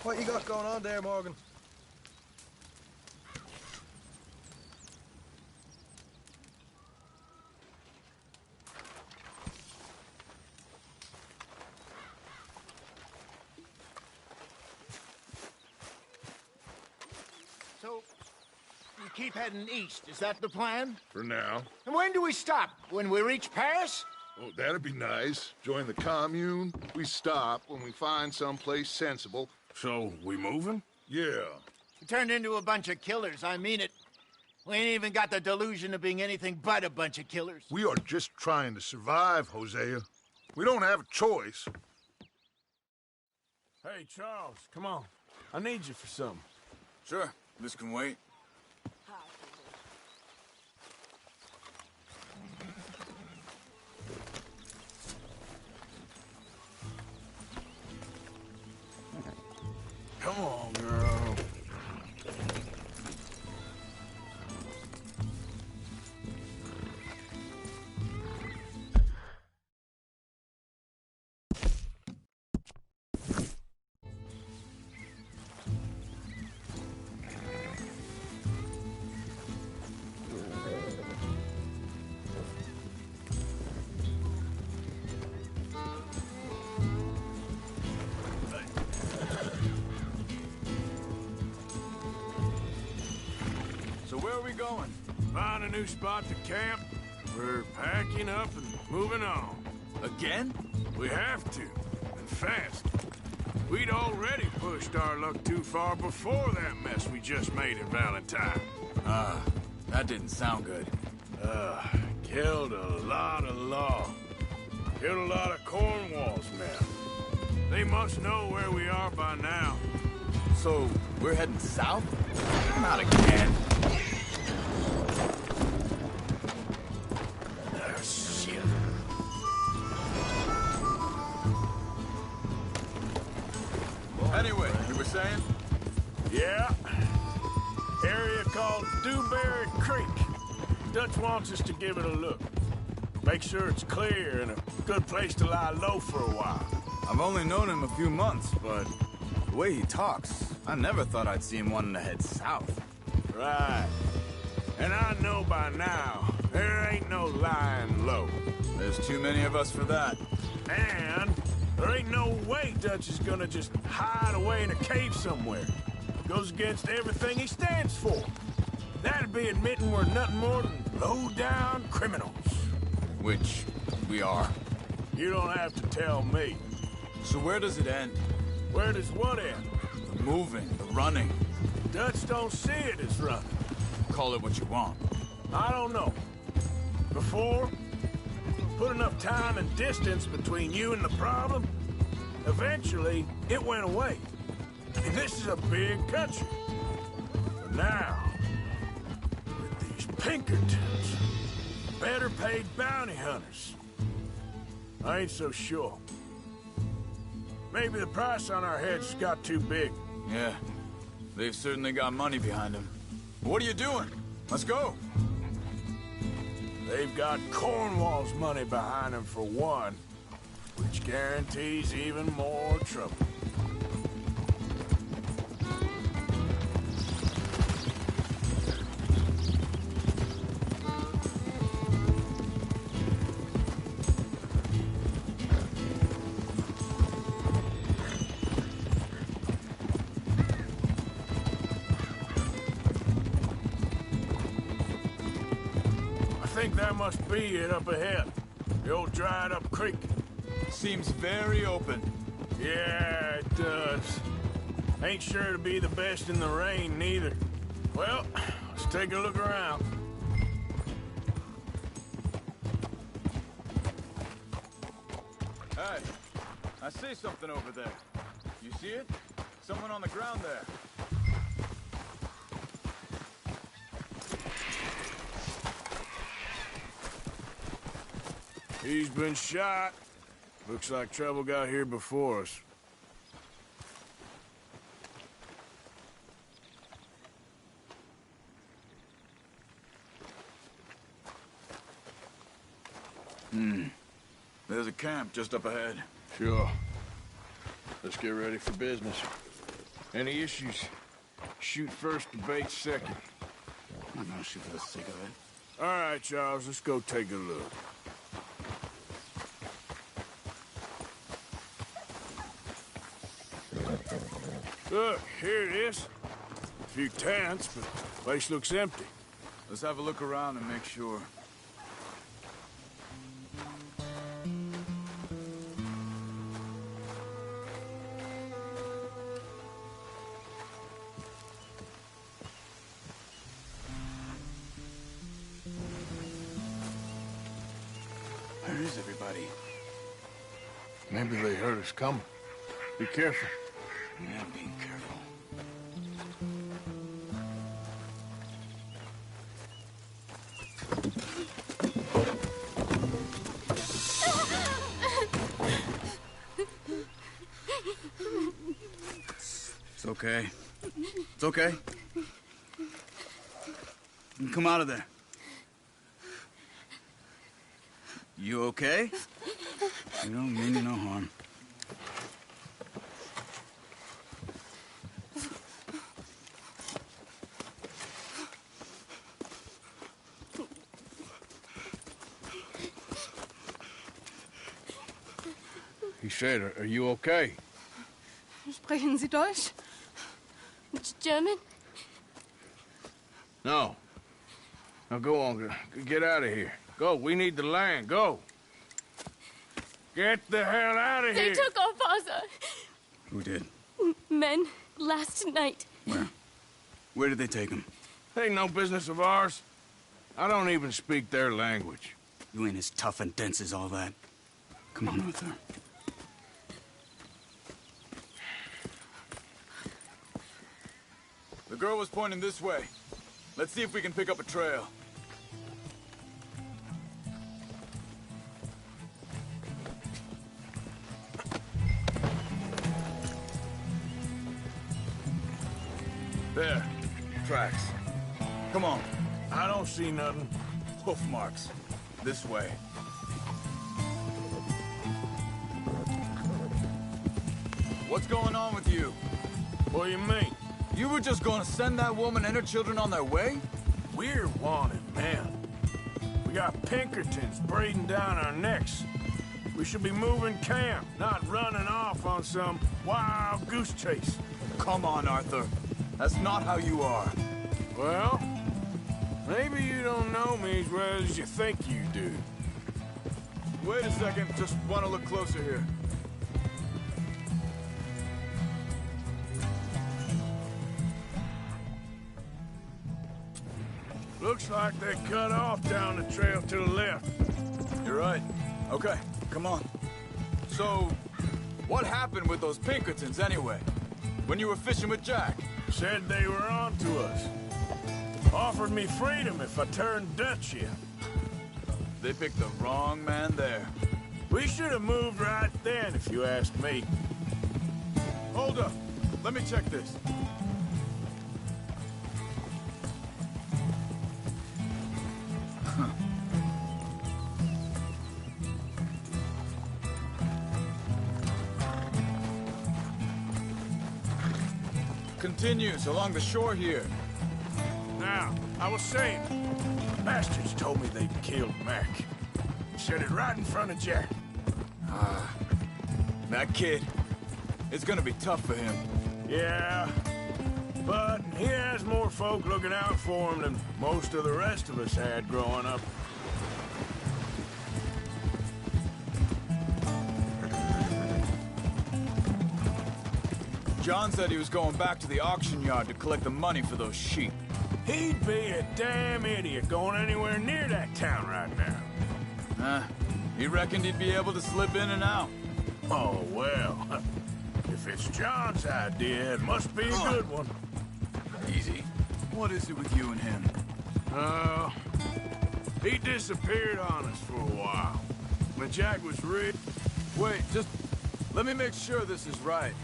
What you got going on there, Morgan? So, we keep heading east, is that the plan? For now. And when do we stop? When we reach Paris? Oh, that'd be nice. Join the commune. We stop when we find someplace sensible. So, we moving? Yeah. We turned into a bunch of killers, I mean it. We ain't even got the delusion of being anything but a bunch of killers. We are just trying to survive, Hosea. We don't have a choice. Hey, Charles, come on. I need you for something. Sure, this can wait. Come on, girl. Where are we going? Find a new spot to camp. We're packing up and moving on. Again? We have to, and fast. We'd already pushed our luck too far before that mess we just made in Valentine. That didn't sound good. Killed a lot of law. Killed a lot of Cornwall's men. They must know where we are by now. So, we're heading south? Not again. Oh, shit. Anyway, you were saying? Yeah. Area called Dewberry Creek. Dutch wants us to give it a look. Make sure it's clear and a good place to lie low for a while. I've only known him a few months, but the way he talks, I never thought I'd see him wanting to head south. Right. And I know by now, there ain't no lying low. There's too many of us for that. And there ain't no way Dutch is gonna just hide away in a cave somewhere. Goes against everything he stands for. That'd be admitting we're nothing more than low-down criminals. Which we are. You don't have to tell me. So where does it end? Where does what end? The moving, the running. Dutch don't see it as running. Call it what you want. I don't know. Before, put enough time and distance between you and the problem, eventually it went away. And this is a big country. But now, with these Pinkertons, better paid bounty hunters, I ain't so sure. Maybe the price on our heads got too big. Yeah, they've certainly got money behind them. What are you doing? Let's go. They've got Cornwall's money behind them for one, which guarantees even more trouble. I think that must be it up ahead. The old dried-up creek. Seems very open. Yeah, it does. Ain't sure to be the best in the rain, neither. Well, let's take a look around. Hey, I see something over there. You see it? Someone on the ground there. He's been shot. Looks like trouble got here before us. There's a camp just up ahead. Sure. Let's get ready for business. Any issues? Shoot first, debate second. I'm not gonna shoot for the sake of it. All right, Charles, let's go take a look. Look, here it is. A few tents, but the place looks empty. Let's have a look around and make sure. Where is everybody? Maybe they heard us coming. Be careful. Yeah, I'm being careful. It's okay. It's okay. You can come out of there. You okay? You don't mean you no harm. He said, are you okay? Sprechen Sie Deutsch? German? No. Now go on, get out of here. Go, we need the land, go. Get the hell out of They here. took our father. Who did? Men, last night. Where? Where did they take him? Ain't no business of ours. I don't even speak their language. You ain't as tough and dense as all that. Come on, Arthur. The girl was pointing this way. Let's see if we can pick up a trail. There. Tracks. Come on. I don't see nothing. Hoof marks. This way. What's going on with you? What do you mean? You were just going to send that woman and her children on their way? We're wanted, man. We got Pinkertons breathing down our necks. We should be moving camp, not running off on some wild goose chase. Come on, Arthur. That's not how you are. Well, maybe you don't know me as well as you think you do. Wait a second. Just want to look closer here. Looks like they cut off down the trail to the left. You're right. Okay, come on. So, what happened with those Pinkertons anyway? When you were fishing with Jack? Said they were on to us. Offered me freedom if I turned Dutch here. They picked the wrong man there. We should have moved right then, if you ask me. Hold up. Let me check this. Continues along the shore here. Now, I was saying, bastards told me they'd killed Mac. Said it right in front of Jack. That kid, it's gonna be tough for him. Yeah, but he has more folk looking out for him than most of the rest of us had growing up. John said he was going back to the auction yard to collect the money for those sheep. He'd be a damn idiot going anywhere near that town right now. He reckoned he'd be able to slip in and out. Oh, well. If it's John's idea, it must be a good one. Easy. What is it with you and him? He disappeared on us for a while. When Jack was rich. Wait, just let me make sure this is right.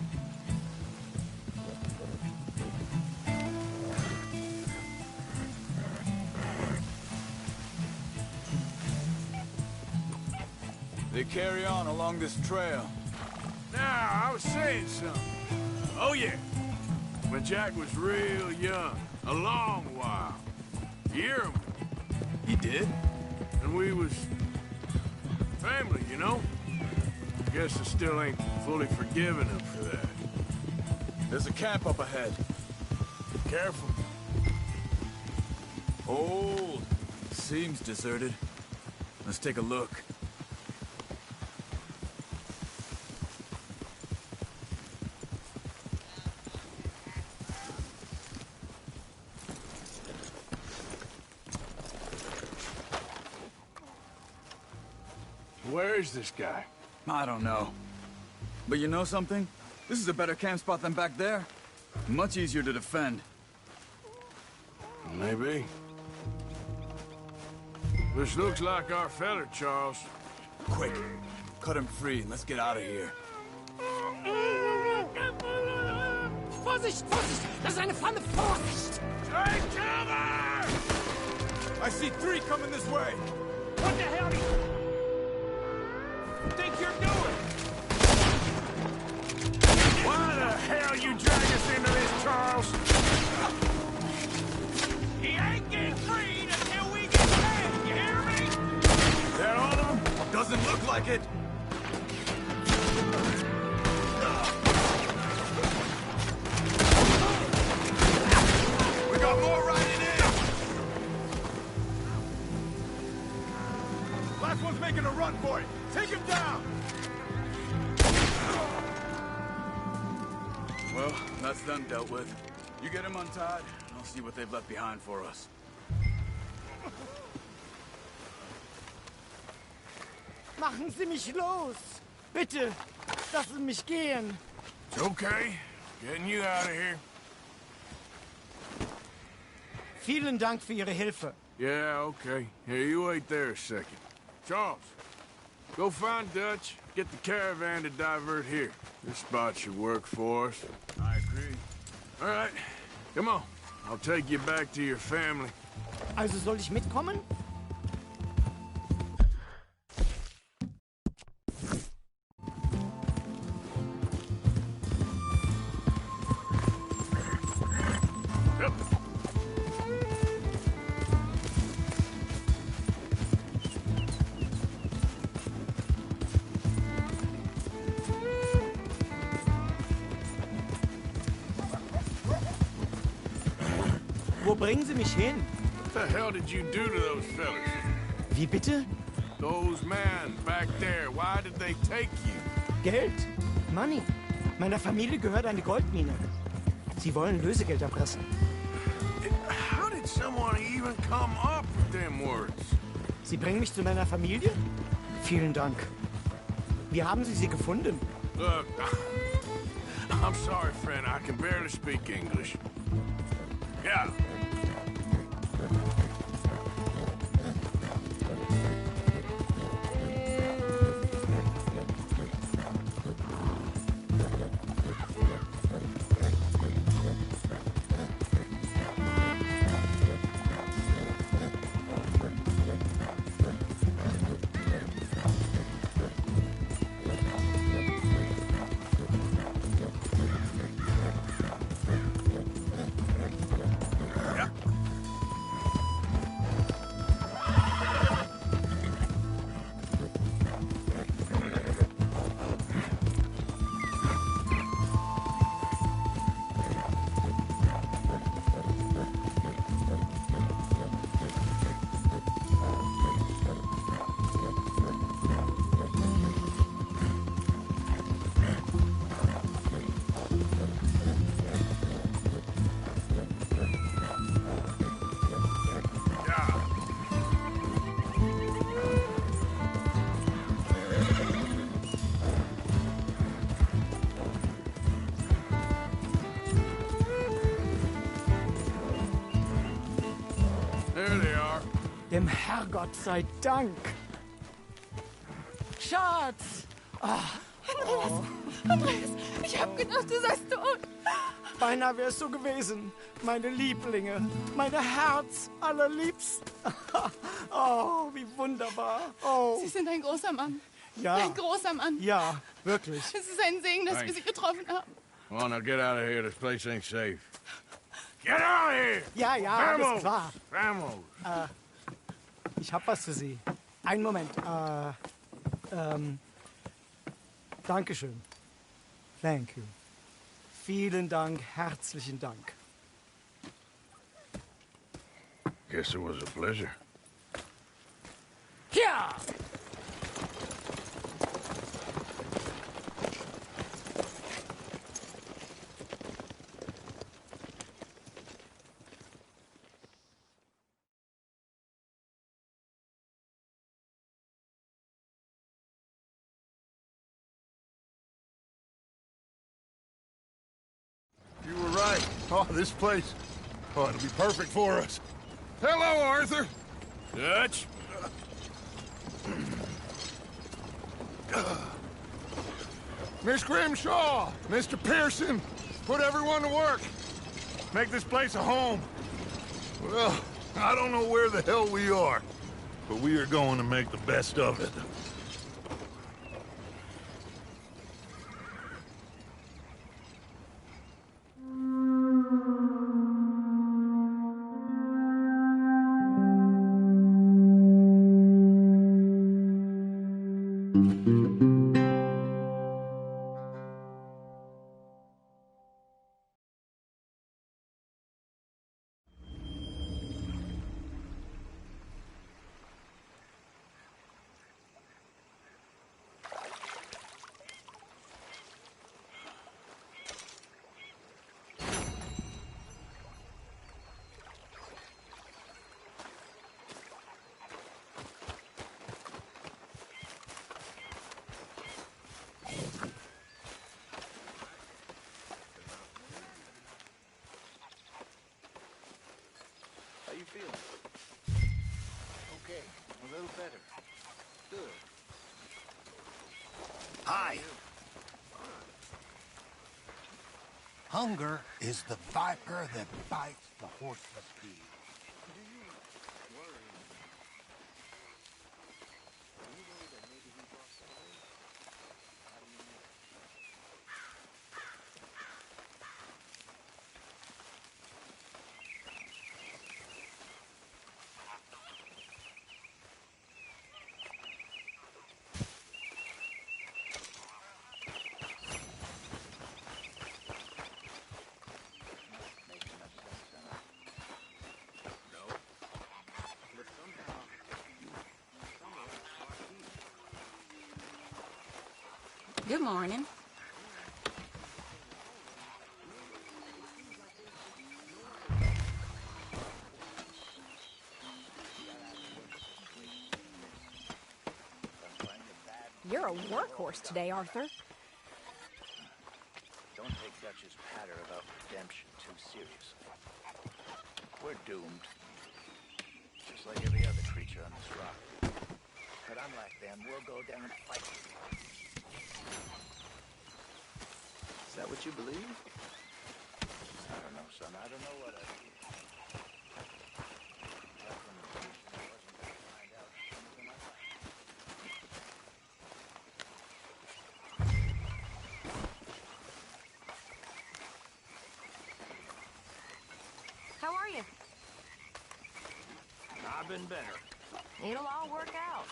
They carry on along this trail. Now, I was saying something. Oh, yeah. when Jack was real young. A long while. Year him. He did? And we was family, you know? Guess I still ain't fully forgiven him for that. There's a camp up ahead. Careful. Old. Seems deserted. Let's take a look. Where is this guy? I don't know. But you know something? This is a better camp spot than back there. Much easier to defend. Maybe. This looks like our feller, Charles. Quick, cut him free and let's get out of here. Vorsicht, Vorsicht! Das ist eine Pfanne! Vorsicht! Take cover! I see 3 coming this way. What the hell do you think you're doing? Why the hell you drag us into this, Charles? He ain't getting freed until we get back, you hear me? Is that all of them? Doesn't look like it. We got more riding in. Last one's making a run for it. Take him down. Well, that's them dealt with. You get him untied, and I'll see what they've left behind for us. Machen Sie mich los! Bitte, lassen Sie mich gehen! It's okay. Getting you out of here. Vielen Dank für Ihre Hilfe. Yeah, okay. Here, you wait there a second. Charles, go find Dutch. Get the caravan to divert here. This spot should work for us. I agree. All right, come on. I'll take you back to your family. Also soll ich mitkommen? Yep. Wo bringen Sie mich hin? What the hell did you do to those fellas? Wie bitte? Those men back there, why did they take you? Geld? Money. Meiner Familie gehört eine Goldmine. Sie wollen Lösegeld erpressen. How did someone even come up with them words? Sie bringen mich zu meiner Familie? Vielen Dank. Wie haben Sie sie gefunden? Look, I'm sorry, friend. I can barely speak English. Yeah. There they are. Dem Herrgott sei Dank. Schatz! Andreas, ich hab gedacht, du seist tot. Beinahe wär's so gewesen. Meine Lieblinge, meine Herz allerliebsten. Oh, wie wunderbar. Oh, Sie sind ein großer Mann. ja. Ein großer Mann. Ja, wirklich. Es ist ein Segen, dass wir Sie getroffen haben. Come on, now get out of here. This place ain't safe. Get out of here! Ja, ja, alles klar. Vamos! Ich hab was für Sie. Einen Moment. Dankeschön. Thank you. Vielen Dank, herzlichen Dank. Guess it was a pleasure. Ja! You were right. Oh, this place. Oh, it'll be perfect for us. Hello, Arthur. Dutch? Miss Grimshaw, Mr. Pearson, put everyone to work. Make this place a home. Well, I don't know where the hell we are, but we are going to make the best of it. How you feeling? Okay, a little better. Good. Hi. Hunger is the viper that bites the horseless bee. Good morning. You're a workhorse today, Arthur. Don't take Dutch's patter about redemption too seriously. We're doomed. Just like every other creature on this rock. But unlike them, we'll go down fighting. Is that what you believe? I don't know, son. I don't know what I believe. That conversation wasn't going to find out something I like. How are you? I've been better. It'll all work out.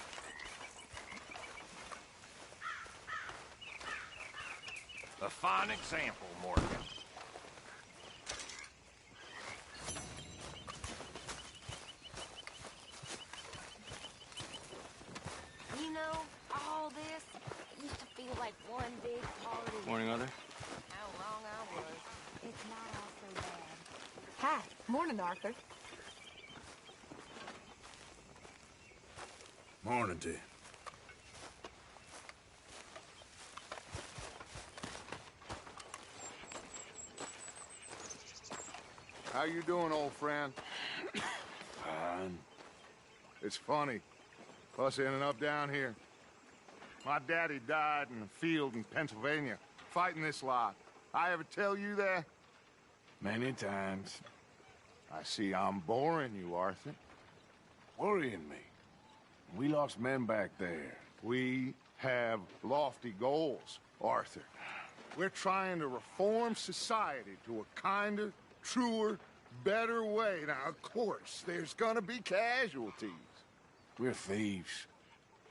A fine example, Morgan. You know, all this used to feel like one big party. Morning, Arthur. How wrong I was. It's not all so bad. Hi. Morning, Arthur. Morning to you. How you doing, old friend? Fine. It's funny. Us ending up down here. My daddy died in a field in Pennsylvania, fighting this lot. I ever tell you that? Many times. I see I'm boring you, Arthur. Worrying me. We lost men back there. We have lofty goals, Arthur. We're trying to reform society to a kinder, truer, better way. Now, of course, there's gonna be casualties. We're thieves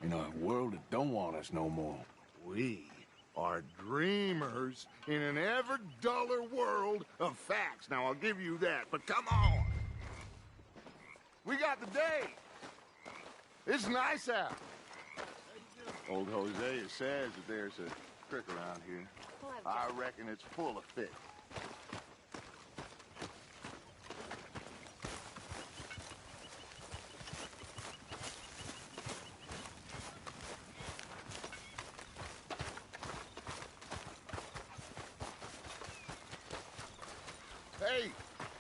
in a world that don't want us no more. We are dreamers in an ever duller world of facts. Now, I'll give you that, but come on. We got the day. It's nice out. Old Hosea says that there's a creek around here. I reckon it's full of fish. Hey,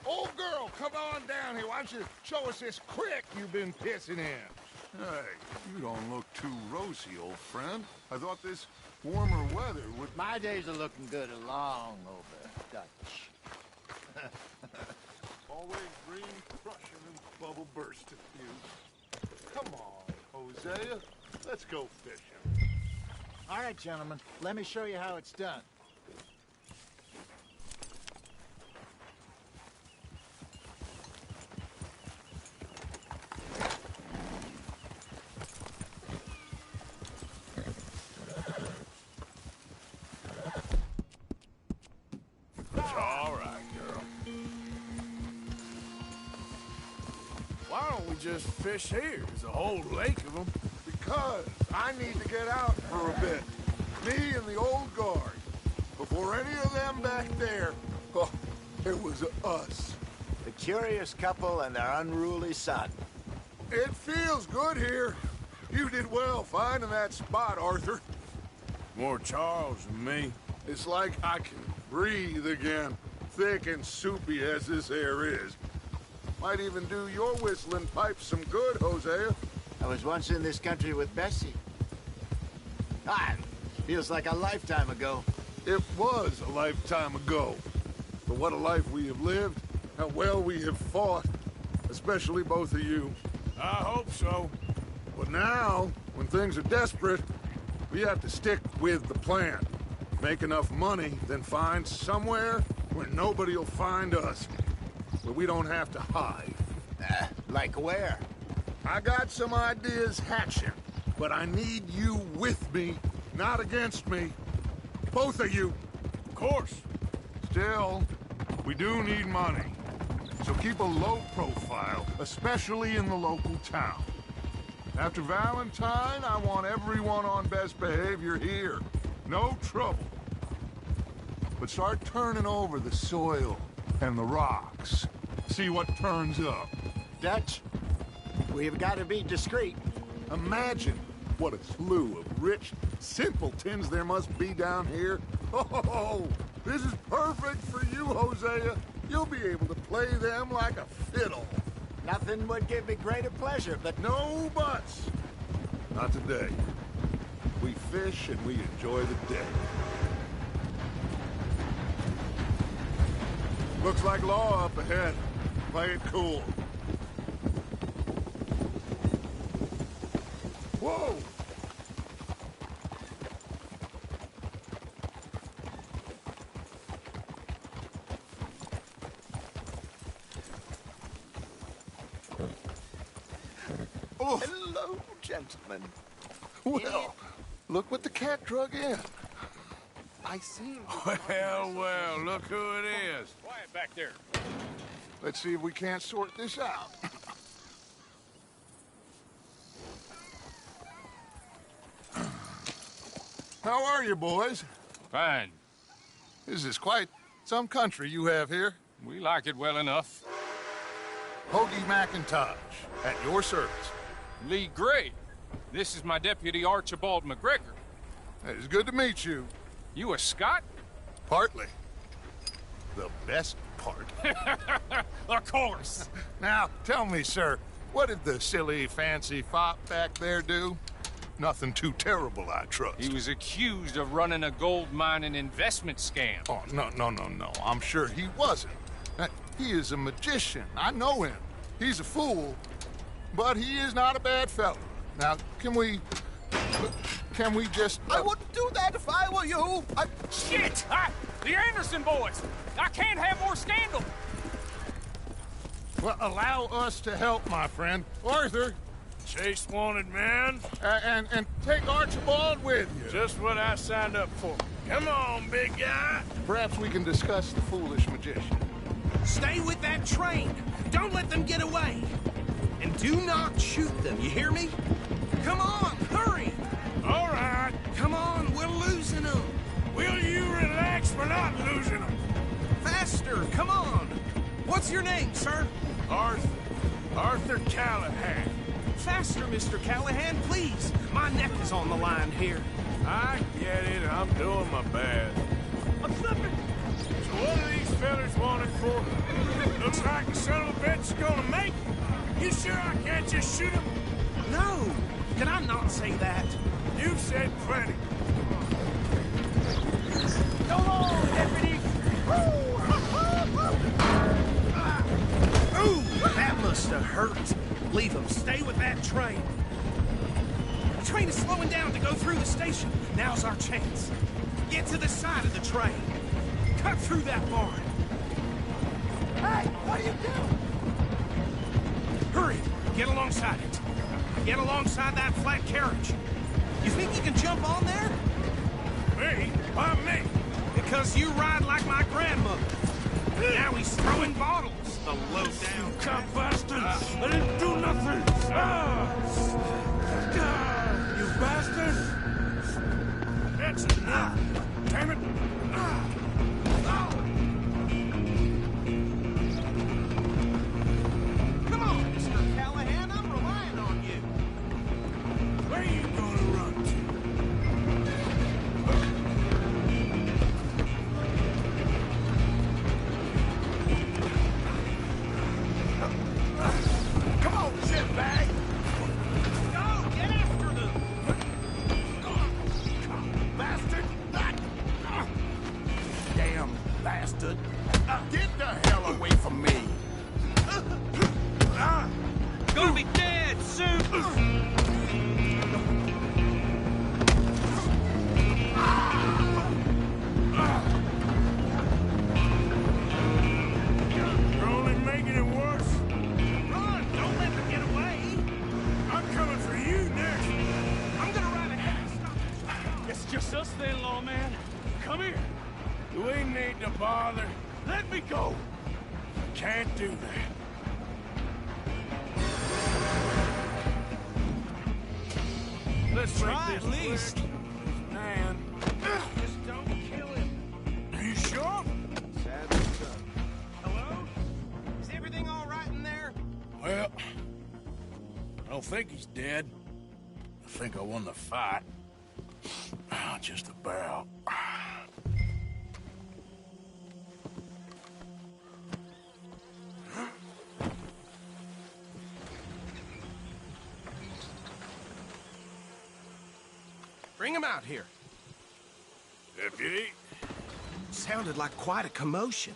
old girl, come on down here. Why don't you show us this creek you've been pissing in? Hey, you don't look too rosy, old friend. I thought this warmer weather would... My days are looking good along over Dutch. Always green crushing and bubble bursting you. Come on, Hosea. Let's go fishing. All right, gentlemen, let me show you how it's done. Why don't we just fish here? There's a whole lake of them. Because I need to get out for a bit. Me and the old guard. Before any of them back there, oh, it was us. The curious couple and their unruly son. It feels good here. You did well finding that spot, Arthur. More Charles than me. It's like I can breathe again, thick and soupy as this air is. Might even do your whistling pipes some good, Hosea. I was once in this country with Bessie. Feels like a lifetime ago. It was a lifetime ago. But what a life we have lived, how well we have fought, especially both of you. I hope so. But now, when things are desperate, we have to stick with the plan. Make enough money, then find somewhere where nobody will find us. Where we don't have to hide. Like where? I got some ideas hatching, but I need you with me, not against me. Both of you. Of course. Still, we do need money. So keep a low profile, especially in the local town. After Valentine, I want everyone on best behavior here. No trouble. But start turning over the soil and the rocks. See what turns up. Dutch, we've got to be discreet. Imagine what a slew of rich simpletons there must be down here. Oh, this is perfect for you, Hosea. You'll be able to play them like a fiddle. Nothing would give me greater pleasure, but No buts. Not today. We fish and we enjoy the day. Looks like law up ahead. Play it cool. Whoa! Oh, hello, gentlemen. well, look what the cat drug in. I see. Well, look who it is. Quiet back there. Let's see if we can't sort this out. How are you, boys? Fine. This is quite some country you have here. We like it well enough. Hoagie McIntosh, at your service. Lee Gray. This is my deputy Archibald McGregor. It's good to meet you. You a Scot? Partly. The best part. Of course. Now, tell me, sir, what did the silly, fancy fop back there do? Nothing too terrible, I trust. He was accused of running a gold mining investment scam. Oh, no. I'm sure he wasn't. He is a magician. I know him. He's a fool, but he is not a bad fellow. Now, can we can we just... I wouldn't do that if I were you. Shit! The Anderson boys! I can't have more scandal! Well, allow us to help, my friend. Arthur, Chase wanted man. and take Archibald with you. Just what I signed up for. Come on, big guy. Perhaps we can discuss the foolish magician. Stay with that train. Don't let them get away. And do not shoot them, you hear me? Come on, hurry! All right. Come on, we're losing them. Will you relax? We're not losing them. Faster, come on. What's your name, sir? Arthur Callahan. Faster, Mr. Callahan, please. My neck is on the line here. I get it. I'm doing my best. I'm slipping. So what are these fellas wanted for? Looks like the son of a bitch is gonna make it. You sure I can't just shoot him? No, did I not say that? You've said plenty. Go on, deputy. Ooh, that must have hurt. Leave him. Stay with that train. The train is slowing down to go through the station. Now's our chance. Get to the side of the train. Cut through that barn. Hey, what are you doing? Hurry. Get alongside it. Get alongside that flat carriage. You think you can jump on there? Me? Why me? Because you ride like my grandmother. Now he's throwing bottles. The low-down Cop bastard! I didn't do nothing! You bastard! That's enough! Damn it! Come on, Mr. Callahan. I'm relying on you. Where you gonna run to? Come on, shitbag. Go, get after them. Bastard. Damn bastard. Get the hell away from me. Gonna be dead soon. You're only making it worse. Run! Don't let them get away. I'm coming for you next. I'm gonna ride ahead and stop. It's just us then, lawman. Come here. Do we need to bother? Let me go. Can't do that. Let's Try make at this least. quick. Man, Just don't kill him. are you sure? Sadly so. Hello? Is everything all right in there? Well, I don't think he's dead. I think I won the fight. Just about. Bring him out here. Deputy, Sounded like quite a commotion.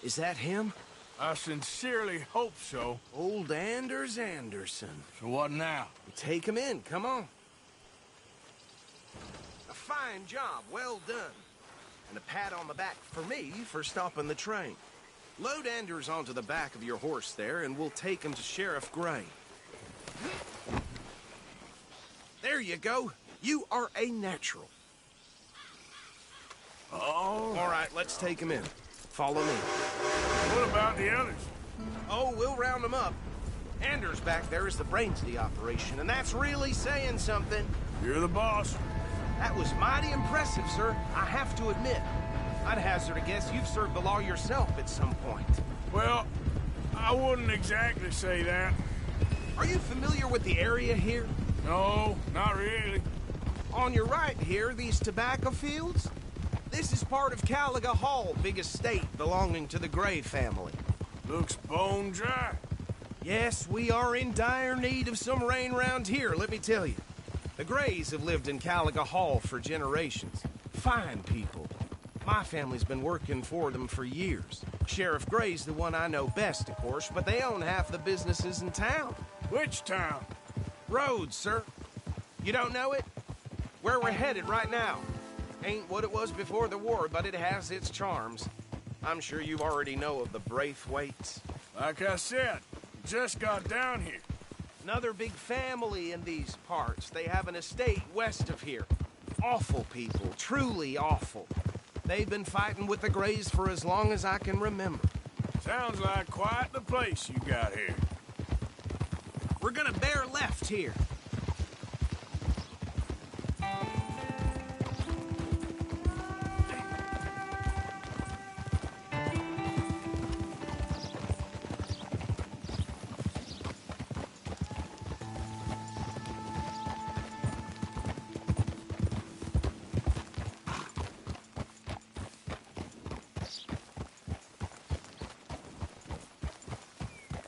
Is that him? I sincerely hope so. Old Anders Anderson. So what now? Take him in, come on. A fine job, well done. And a pat on the back for me for stopping the train. Load Anders onto the back of your horse there, and we'll take him to Sheriff Gray. There you go. You are a natural. Oh. All right, let's take him in. Follow me. What about the others? Oh, we'll round them up. Anders back there is the brains of the operation, and that's really saying something. You're the boss. That was mighty impressive, sir. I have to admit. I'd hazard a guess you've served the law yourself at some point. Well, I wouldn't exactly say that. Are you familiar with the area here? No, not really. On your right here, these tobacco fields? This is part of Caliga Hall, big estate belonging to the Gray family. Looks bone dry. Yes, we are in dire need of some rain round here, let me tell you. The Grays have lived in Caliga Hall for generations. Fine people. My family's been working for them for years. Sheriff Gray's the one I know best, of course, but they own half the businesses in town. Which town? Rhodes, sir. You don't know it? where we're headed right now. Ain't what it was before the war, but it has its charms. I'm sure you already know of the Braithwaites. Like I said, just got down here. Another big family in these parts. They have an estate west of here. Awful people, truly awful. They've been fighting with the Greys for as long as I can remember. Sounds like quite the place you got here. We're gonna bear left here.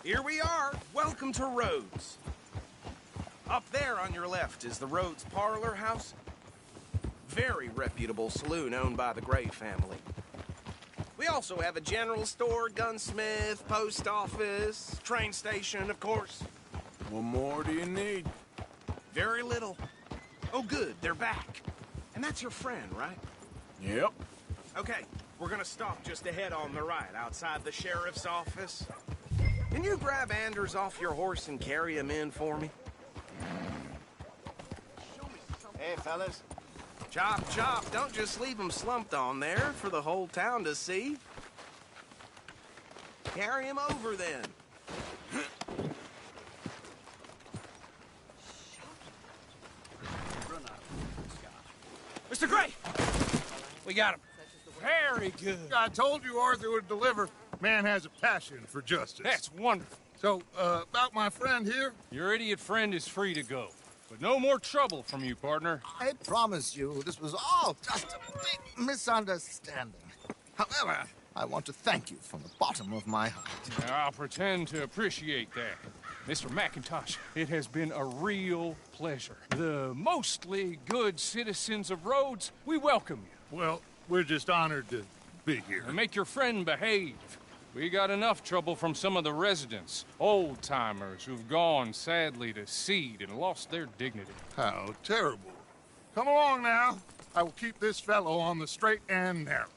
Here we are. Welcome to Rhodes. Up there on your left is the Rhodes Parlor House. Very reputable saloon owned by the Gray family. We also have a general store, gunsmith, post office, train station, of course. What more do you need? Very little. Oh, good, they're back. And that's your friend, right? Yep. Okay, we're gonna stop just ahead on the right, outside the sheriff's office. Can you grab Anders off your horse and carry him in for me? Hey, fellas. Chop, chop. Don't just leave him slumped on there for the whole town to see. Carry him over, then. Mr. Gray! We got him. Very good. I told you Arthur would deliver. Man has a passion for justice. That's wonderful. So, about my friend here? Your idiot friend is free to go. But no more trouble from you, partner. I promise you, this was all just a big misunderstanding. However, I want to thank you from the bottom of my heart. I'll pretend to appreciate that. Mr. McIntosh, it has been a real pleasure. The mostly good citizens of Rhodes, we welcome you. Well, we're just honored to be here. And make your friend behave. We got enough trouble from some of the residents, old-timers who've gone, sadly, to seed and lost their dignity. How terrible. Come along now. I will keep this fellow on the straight and narrow.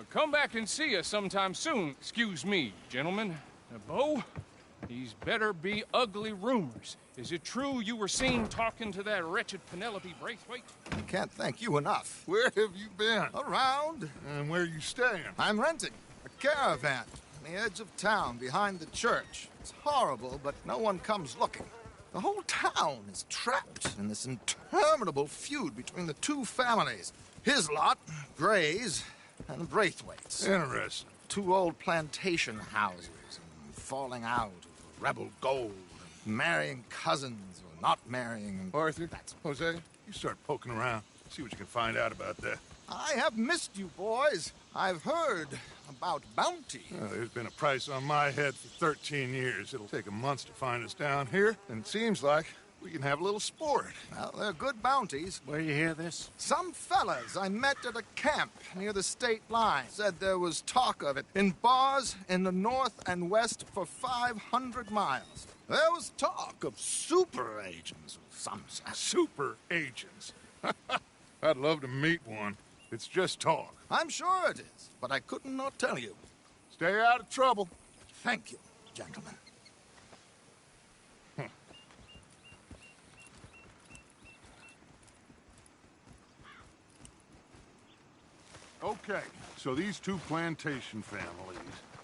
Come back and see us sometime soon. Excuse me, gentlemen. Bo, these better be ugly rumors. Is it true you were seen talking to that wretched Penelope Braithwaite? I can't thank you enough. Where have you been? Around. And where are you staying? I'm renting a caravan on the edge of town behind the church. It's horrible, but no one comes looking. The whole town is trapped in this interminable feud between the two families. His lot, Gray's, and the Braithwaites. Interesting. Two old plantation houses, and falling out of rebel gold, and marrying cousins or not marrying. And Arthur, Jose, you start poking around. See what you can find out about that. I have missed you, boys. I've heard about bounty. There's been a price on my head for 13 years. It'll take a month to find us down here, and it seems like we can have a little sport. Well, they're good bounties. Where you hear this? Some fellas I met at a camp near the state line said there was talk of it in bars in the north and west for 500 miles. There was talk of super agents of some sort. Super agents. I'd love to meet one. It's just talk. I'm sure it is, but I couldn't not tell you. Stay out of trouble. Thank you, gentlemen. Okay, so these two plantation families.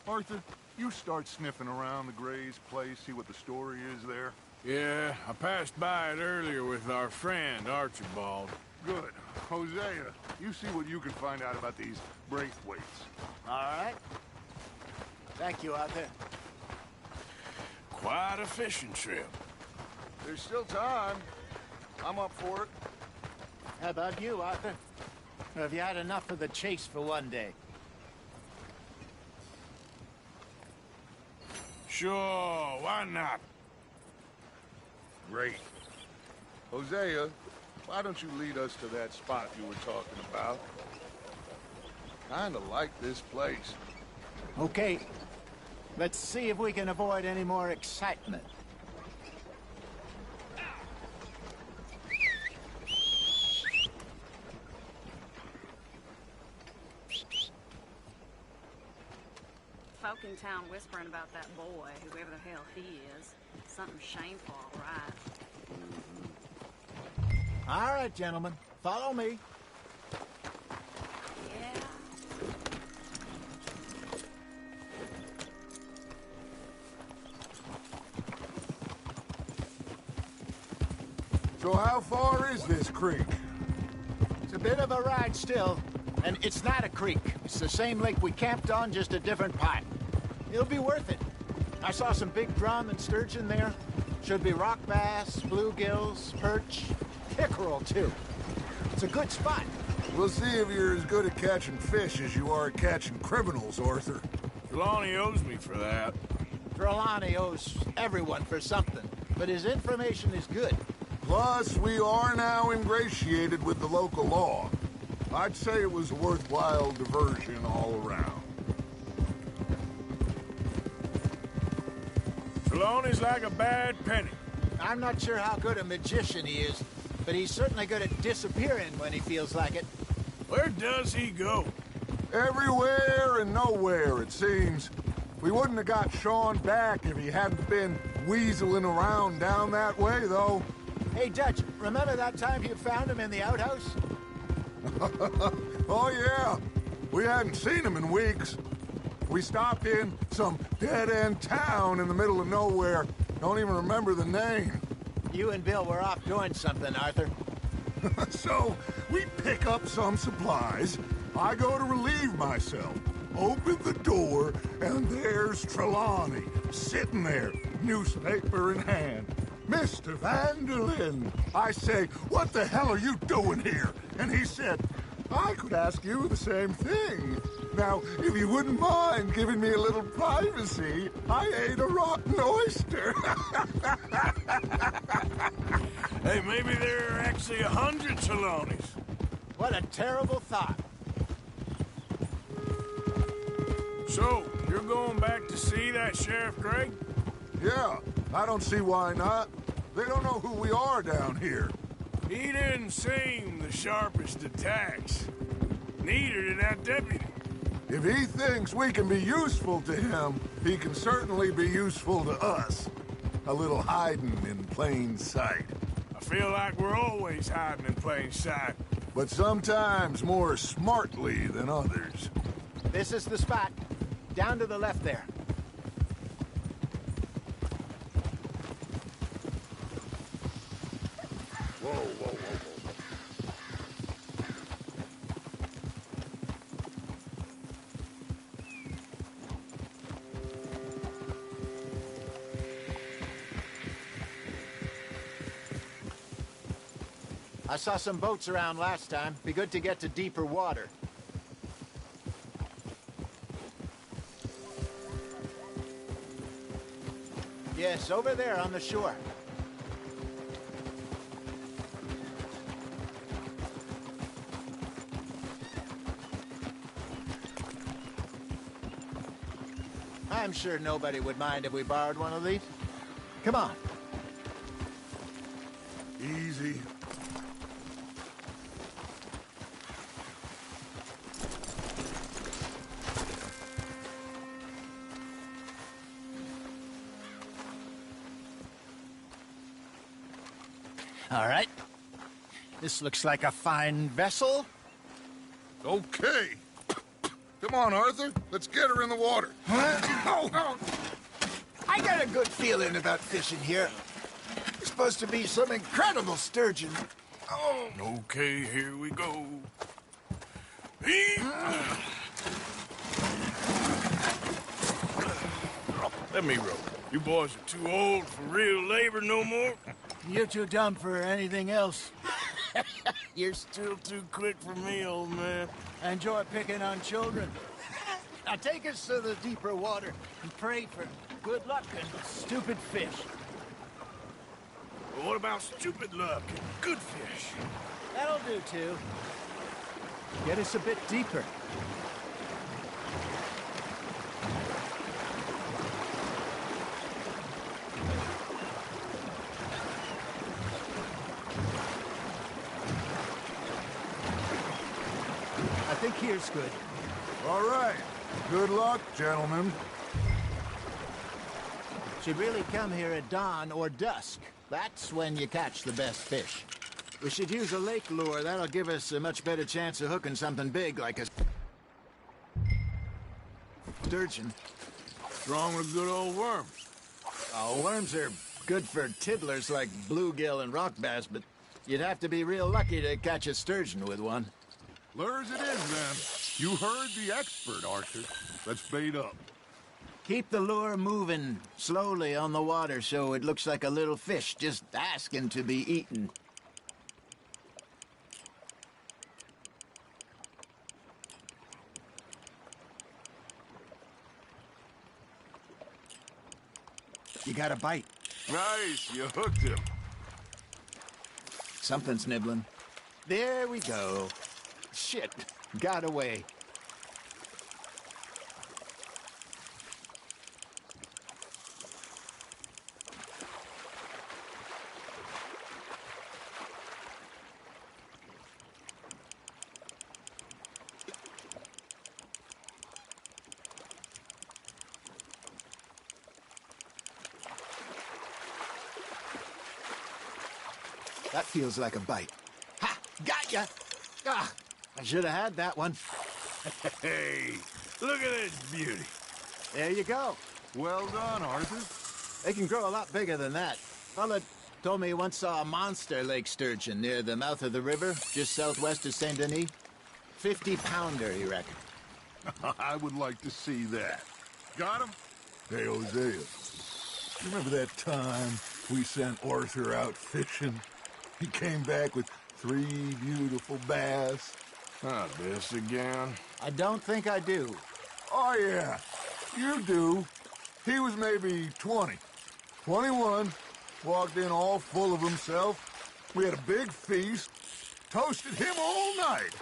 Arthur, you start sniffing around the Gray's place, see what the story is there. Yeah, I passed by it earlier with our friend, Archibald. Good. Hosea, you see what you can find out about these Braithwaites. All right. Thank you, Arthur. Quite a fishing trip. There's still time. I'm up for it. How about you, Arthur? Or have you had enough of the chase for one day? Sure, why not? Great. Hosea, why don't you lead us to that spot you were talking about? Kinda like this place. Okay. Let's see if we can avoid any more excitement. folk in town whispering about that boy, whoever the hell he is. Something shameful, all right. All right, gentlemen. Follow me. Yeah. So how far is this creek? It's a bit of a ride still. And it's not a creek. It's the same lake we camped on, just a different part. It'll be worth it. I saw some big drum and sturgeon there. Should be rock bass, bluegills, perch, pickerel, too. It's a good spot. We'll see if you're as good at catching fish as you are at catching criminals, Arthur. Trelawney owes me for that. Trelawney owes everyone for something, but his information is good. Plus, we are now ingratiated with the local law. I'd say it was a worthwhile diversion all around. Trelawney's like a bad penny. I'm not sure how good a magician he is, but he's certainly good at disappearing when he feels like it. Where does he go? Everywhere and nowhere, it seems. We wouldn't have got Sean back if he hadn't been weaseling around down that way, though. Hey, Dutch, remember that time you found him in the outhouse? Oh, yeah. We hadn't seen him in weeks. We stopped in some dead-end town in the middle of nowhere. Don't even remember the name. You and Bill were off doing something, Arthur. So, we pick up some supplies. I go to relieve myself. Open the door, and there's Trelawney, sitting there, newspaper in hand. Mr. Vanderlyn. I say, what the hell are you doing here? And he said, I could ask you the same thing. Now, if you wouldn't mind giving me a little privacy, I ate a rotten oyster. Hey, maybe there are actually 100 Trelawneys. What a terrible thought. So, you're going back to see that Sheriff Gregg? Yeah, I don't see why not. They don't know who we are down here. He didn't seem the sharpest attacks. Neither did that deputy. If he thinks we can be useful to him, he can certainly be useful to us. A little hiding in plain sight. I feel like we're always hiding in plain sight. But sometimes more smartly than others. This is the spot. Down to the left there. Whoa, whoa, whoa, whoa. I saw some boats around last time. Be good to get to deeper water. Yes, over there on the shore. I'm sure nobody would mind if we borrowed one of these. Come on. Easy. All right. This looks like a fine vessel. Okay. Come on, Arthur. Let's get her in the water. I got a good feeling about fishing here. There's supposed to be some incredible sturgeon. Oh. Okay, here we go. Let me row. You boys are too old for real labor no more. You're too dumb for anything else. You're still too quick for me, old man. Enjoy picking on children. Now take us to the deeper water and pray for good luck and stupid fish. But what about stupid luck and good fish? That'll do, too. Get us a bit deeper. I think here's good. All right. Good luck, gentlemen. Should really come here at dawn or dusk. That's when you catch the best fish. We should use a lake lure. That'll give us a much better chance of hooking something big like a sturgeon. What's wrong with a good old worm? Oh, worms are good for tiddlers like bluegill and rock bass, but you'd have to be real lucky to catch a sturgeon with one. Lures it is, then. You heard the expert, Arthur. Let's bait up. Keep the lure moving slowly on the water so it looks like a little fish just asking to be eaten. You got a bite. Nice, you hooked him. Something's nibbling. There we go. Shit, got away. That feels like a bite. Ha! Got ya! Ah! I should have had that one. Hey, look at this beauty. There you go. Well done, Arthur. They can grow a lot bigger than that. Fella told me he once saw a monster lake sturgeon near the mouth of the river, just southwest of Saint Denis. 50-pounder, he reckoned. I would like to see that. Got him? Hey, Hosea. Remember that time we sent Arthur out fishing? He came back with 3 beautiful bass. Not this again. I don't think I do. Oh, yeah. You do. He was maybe 20. 21. Walked in all full of himself. We had a big feast. Toasted him all night.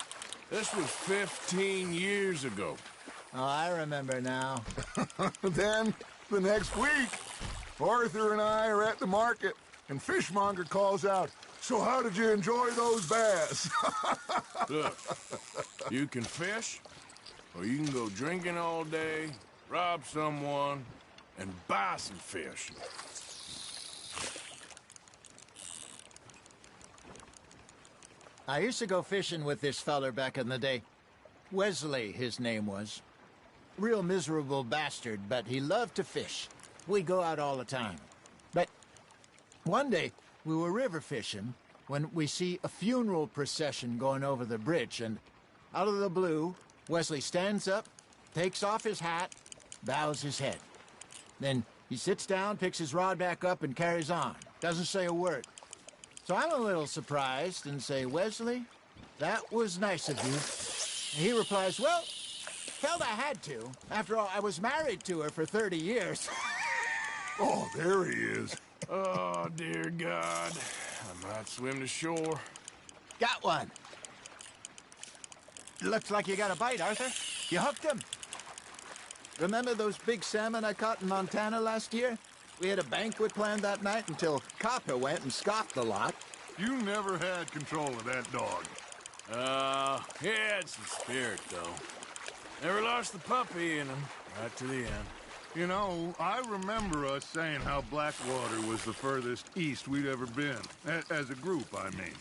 This was 15 years ago. Oh, I remember now. Then, the next week, Arthur and I are at the market, and Fishmonger calls out, "So how did you enjoy those bass?" Look, you can fish, or you can go drinking all day, rob someone, and buy some fish. I used to go fishing with this feller back in the day. Wesley, his name was. Real miserable bastard, but he loved to fish. We'd go out all the time. But one day, we were river fishing when we see a funeral procession going over the bridge, and out of the blue, Wesley stands up, takes off his hat, bows his head. Then he sits down, picks his rod back up, and carries on. Doesn't say a word. So I'm a little surprised and say, "Wesley, that was nice of you." And he replies, "Well, felt I had to. After all, I was married to her for 30 years. Oh, there he is. Oh, dear God. I might swim to shore. Got one. Looks like you got a bite, Arthur. You hooked him. Remember those big salmon I caught in Montana last year? We had a banquet planned that night until Copper went and scoffed the lot. You never had control of that dog. He had some spirit, though. Never lost the puppy in him, right to the end. You know, I remember us saying how Blackwater was the furthest east we'd ever been. As a group, I mean.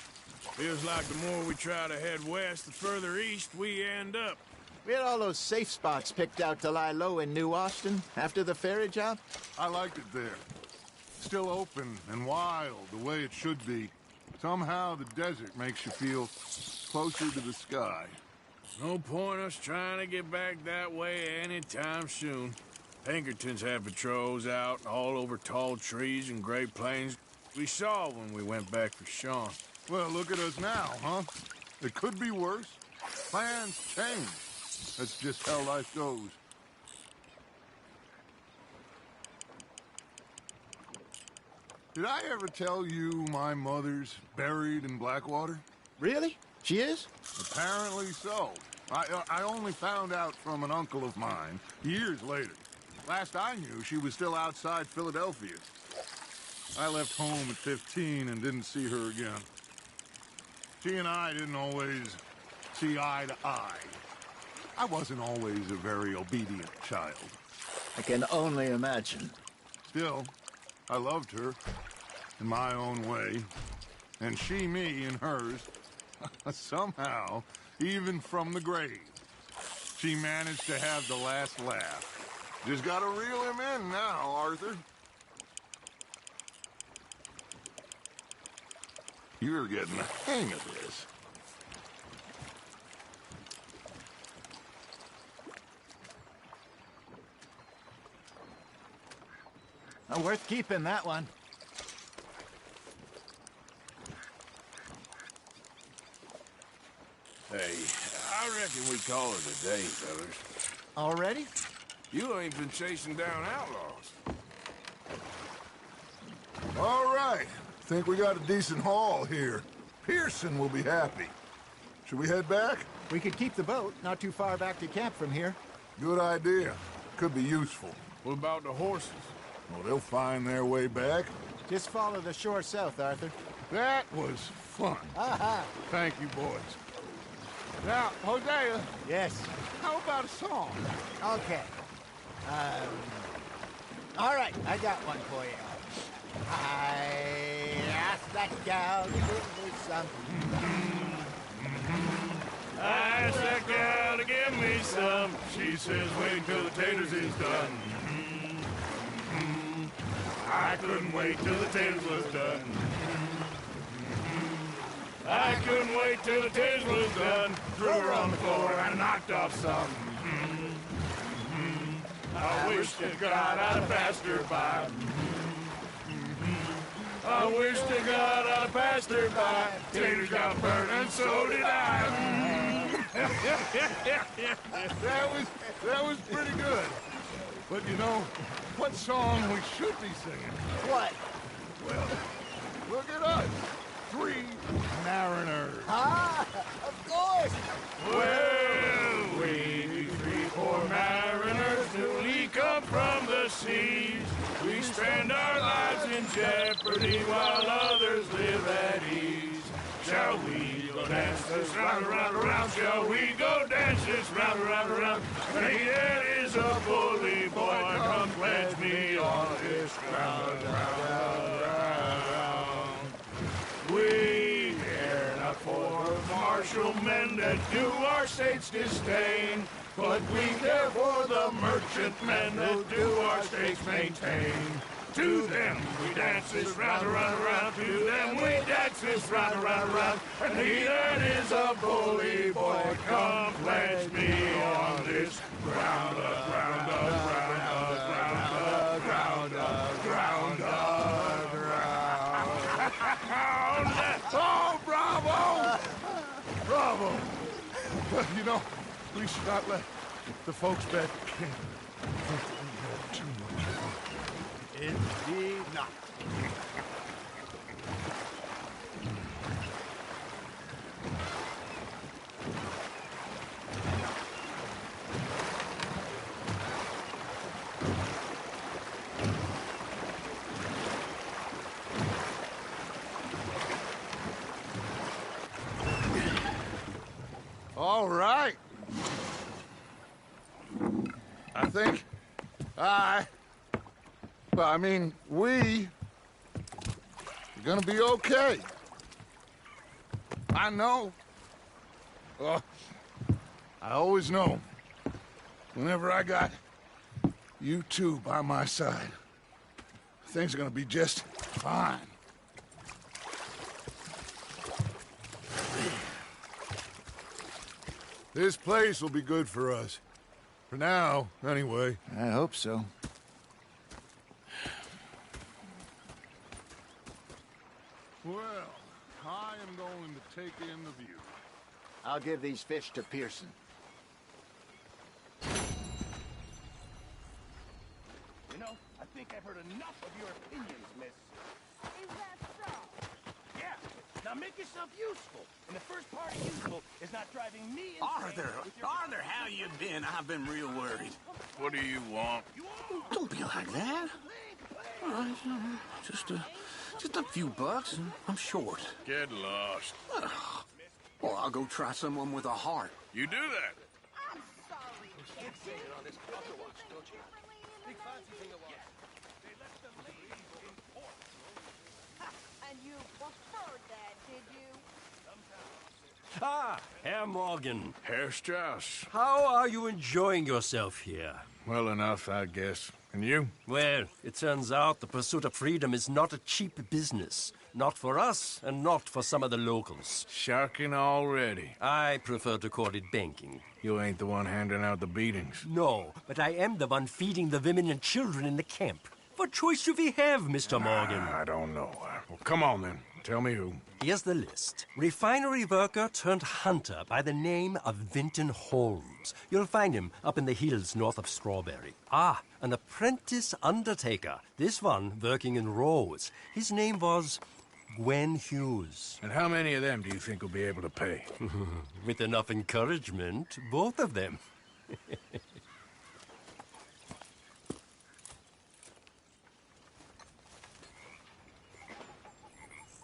Feels like the more we try to head west, the further east we end up. We had all those safe spots picked out to lie low in New Austin after the ferry job. I liked it there. Still open and wild, the way it should be. Somehow the desert makes you feel closer to the sky. No point us trying to get back that way anytime soon. Pinkertons have patrols out all over tall trees and Great Plains. We saw when we went back for Sean. Well, look at us now, huh? It could be worse. Plans change. That's just how life goes. Did I ever tell you my mother's buried in Blackwater? Really? She is? Apparently so. I only found out from an uncle of mine years later. Last I knew, she was still outside Philadelphia. I left home at 15 and didn't see her again. She and I didn't always see eye to eye. I wasn't always a very obedient child. I can only imagine. Still, I loved her in my own way, and she me in hers. Somehow, even from the grave, she managed to have the last laugh. Just gotta reel him in now, Arthur. You're getting the hang of this. Worth keeping, that one. Hey, I reckon we call it a day, fellas. Already? You ain't been chasing down outlaws. All right. Think we got a decent haul here. Pearson will be happy. Should we head back? We could keep the boat not too far back to camp from here. Good idea. Could be useful. What about the horses? Well, they'll find their way back. Just follow the shore south, Arthur. That was fun. Thank you, boys. Now, Hosea, Yes. how about a song? Okay. All right, I got one for you. I asked that gal to give me some. I asked that gal to give me some. She says wait until the taters is done. I couldn't wait till the taters was done. I couldn't wait till the taters was done. Threw her on the floor and knocked off some. I wish to God I'd have passed her by. I wish to God I'd have passed her by. Taters got burnt and so did I. That was pretty good. But you know, what song we should be singing? What? Well, look at us. 3 mariners. Of course. Well, we 3 poor mariners newly come from the seas. We spend our lives in jeopardy while others live at ease. Shall we go dance this round, around, around? Shall we go dance this round, around, around? Hey, that is a bully boy. Come pledge me on this ground, ground. We care not for martial men that do our state's disdain, but we care for the merchantmen that do our state's maintain. To them we dance this round, around, around. To them we dance this round, around, around. And he that is a bully boy, come pledge me on this ground, ground, ground, ground, ground, ground, ground. Oh, bravo! Bravo! Well, you know, we should not let the folks back camp think that we have too much fun. Indeed not. All right. I think we are gonna be okay. I know. I always know. Whenever I got you two by my side, things are gonna be just fine. This place will be good for us. For now, anyway. I hope so. Well, I am going to take in the view. I'll give these fish to Pearson. You know, I think I've heard enough of your opinions, miss. Is that so? Yeah. Now make yourself useful. And the first part of useful is not driving me insane. Arthur, how you been? I've been real worried. What do you want? Don't be like that. All right, just a few bucks, and I'm short. Get lost. Well, I'll go try someone with a heart. You do that. I'm finger on this clocker watch, don't you? Big fancy finger watch. And you preferred that, did you? Ah, Herr Morgan. Herr Strauss. How are you enjoying yourself here? Well enough, I guess. And you? Well, it turns out the pursuit of freedom is not a cheap business. Not for us, and not for some of the locals. Sharking already. I prefer to call it banking. You ain't the one handing out the beatings. No, but I am the one feeding the women and children in the camp. What choice do we have, Mr. Morgan? I don't know. Well, come on then. Tell me who. Here's the list. Refinery worker turned hunter by the name of Vinton Holmes. You'll find him up in the hills north of Strawberry. Ah, an apprentice undertaker. This one working in rows. His name was Gwen Hughes. And how many of them do you think will be able to pay? With enough encouragement, both of them.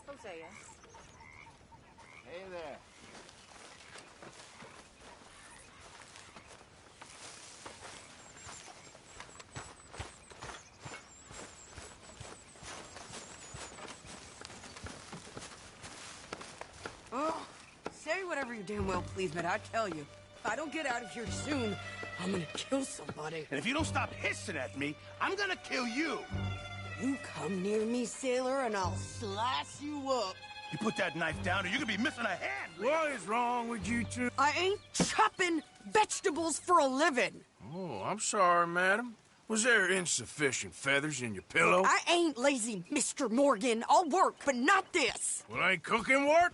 Hosea. Hey there. Oh, say whatever you damn well please, but I tell you, if I don't get out of here soon, I'm gonna kill somebody. And if you don't stop hissing at me, I'm gonna kill you. You come near me, sailor, and I'll slice you up. You put that knife down or you're gonna be missing a hand. What is wrong with you two? I ain't chopping vegetables for a living. Oh, I'm sorry, madam. Was there insufficient feathers in your pillow? I ain't lazy, Mr. Morgan. I'll work, but not this. Well, ain't cooking work?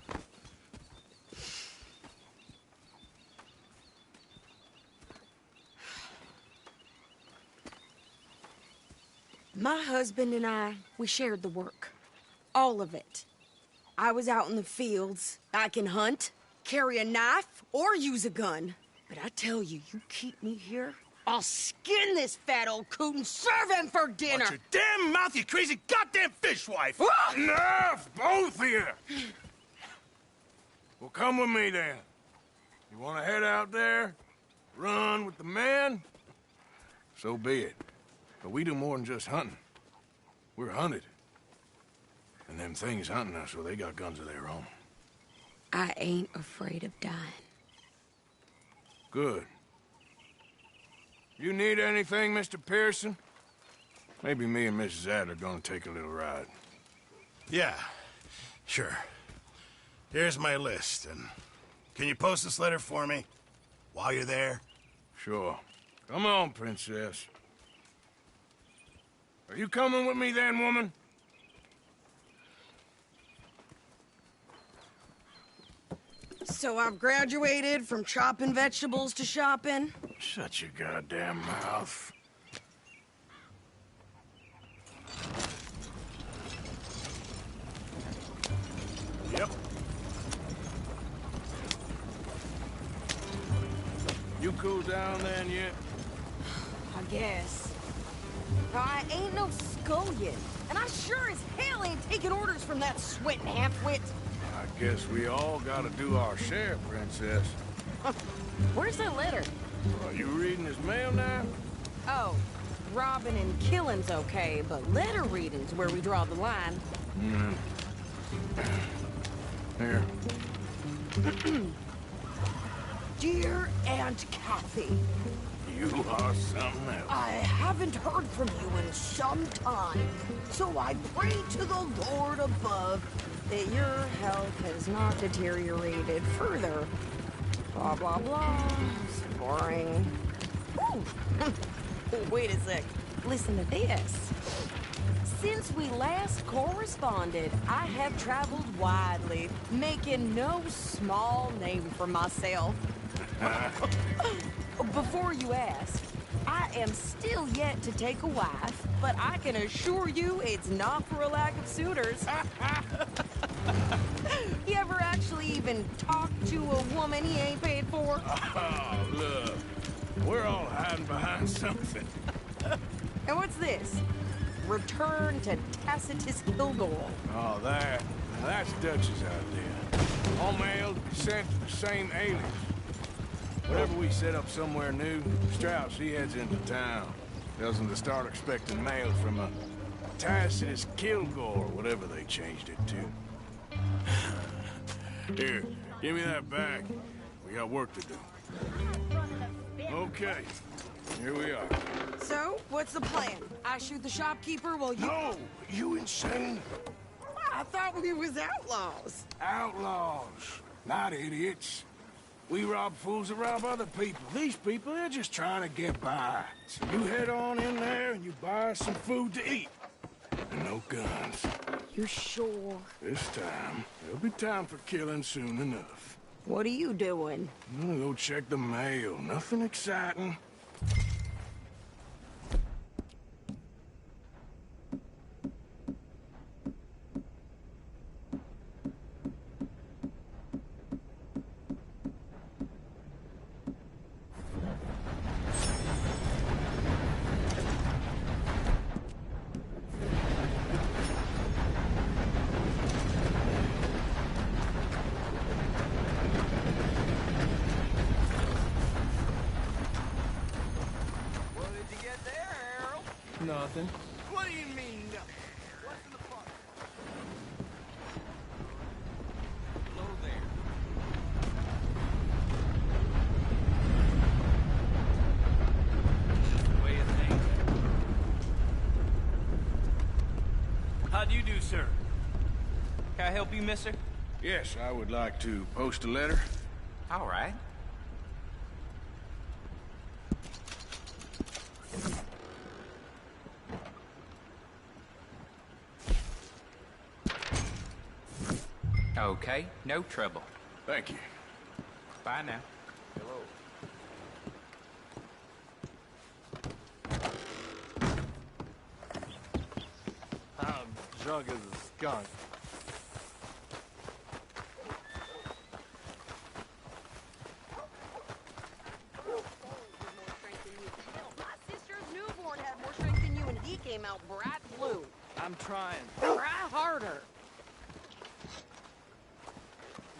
My husband and I, we shared the work. All of it. I was out in the fields. I can hunt, carry a knife, or use a gun. But I tell you, you keep me here, I'll skin this fat old coot and serve him for dinner. Watch your damn mouth, you crazy goddamn fishwife! Enough, both of you! Well, come with me then. You want to head out there, run with the men? So be it. But we do more than just hunting. We're hunted. And them things hunting us, well, they got guns of their own. I ain't afraid of dying. Good. You need anything, Mr. Pearson? Maybe me and Mrs. Adler are gonna take a little ride. Yeah, sure. Here's my list, and can you post this letter for me while you're there? Sure. Come on, Princess. Are you coming with me then, woman? So I've graduated from chopping vegetables to shopping? Shut your goddamn mouth. Yep. You cool down then yet? I guess. I ain't no scullion, and I sure as hell ain't taking orders from that sweating half-wit. I guess we all gotta do our share, Princess. Where's that letter? Are you reading his mail now? Oh, robbing and killing's okay, but letter reading's where we draw the line. Here. Dear Aunt Kathy, You are something else. I haven't heard from you in some time, so I pray to the Lord above that your health has not deteriorated further. Blah, blah, blah. It's boring. Ooh. Wait a sec. Listen to this. Since we last corresponded, I have traveled widely, making no small name for myself. Before you ask, I am still yet to take a wife, but I can assure you it's not for a lack of suitors. You ever actually even talk to a woman he ain't paid for? Oh, look. We're all hiding behind something. And what's this? Return to Tacitus Kilgore. Oh, that's Dutch's idea. All mail to be sent to the same alias. Whenever we set up somewhere new, Strauss, he heads into town. Tells them to start expecting mail from a Tacitus Kilgore, whatever they changed it to. Here, give me that back. We got work to do. Okay, here we are. So, what's the plan? I shoot the shopkeeper while you... No! You insane? I thought we was outlaws. Outlaws, not idiots. We rob fools that rob other people. These people, they're just trying to get by. So you head on in there and you buy us some food to eat. And no guns. You sure? This time, there'll be time for killing soon enough. What are you doing? I'm gonna go check the mail. Nothing exciting. Nothing. What do you mean, nothing? What's in the park? Hello there. Just the way of things. How do you do, sir? Can I help you, mister? Yes, I would like to post a letter. All right. Okay, no trouble. Thank you. Bye now. Hello. I'm drunk as a skunk. My sister's newborn had more strength than you, and he came out bright blue. I'm trying. Try harder.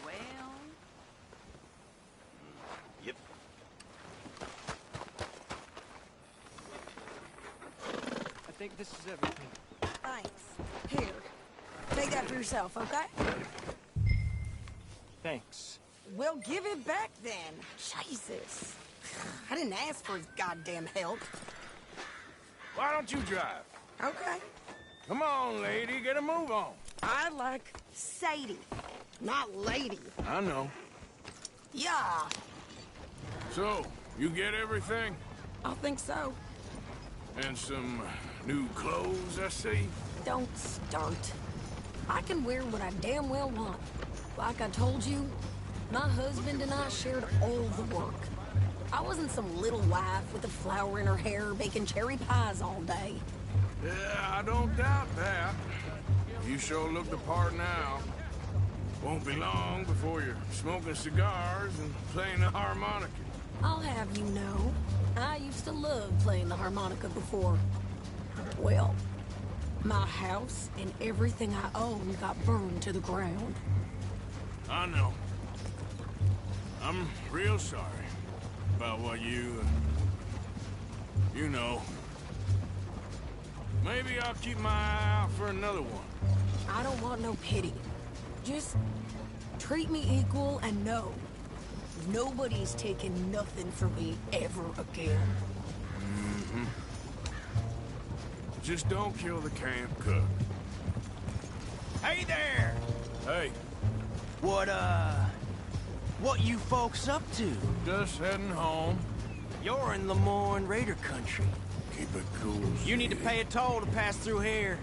Well, Yep. I think this is everything. Thanks. Here. Take that for yourself, okay? Thanks. Well, give it back then. Jesus. I didn't ask for his goddamn help. Why don't you drive? Okay. Come on, lady, get a move on. I like Sadie, not lady. I know. Yeah, So, you get everything? I think so. And some new clothes, I see? Don't start. I can wear what I damn well want. Like I told you, my husband and I shared all the work. I wasn't some little wife with a flower in her hair baking cherry pies all day. Yeah, I don't doubt that. You sure look the part now. Won't be long before you're smoking cigars and playing the harmonica. I'll have you know, I used to love playing the harmonica before. Well, my house and everything I owned got burned to the ground. I know. I'm real sorry about what you know. Maybe I'll keep my eye out for another one. I don't want no pity. Just treat me equal and know nobody's taking nothing from me ever again. Mm-hmm. Just don't kill the camp cook. Hey there! Hey, What you folks up to? just heading home. You're in Lemoyne Raider country. Keep it cool. You need to pay a toll to pass through here.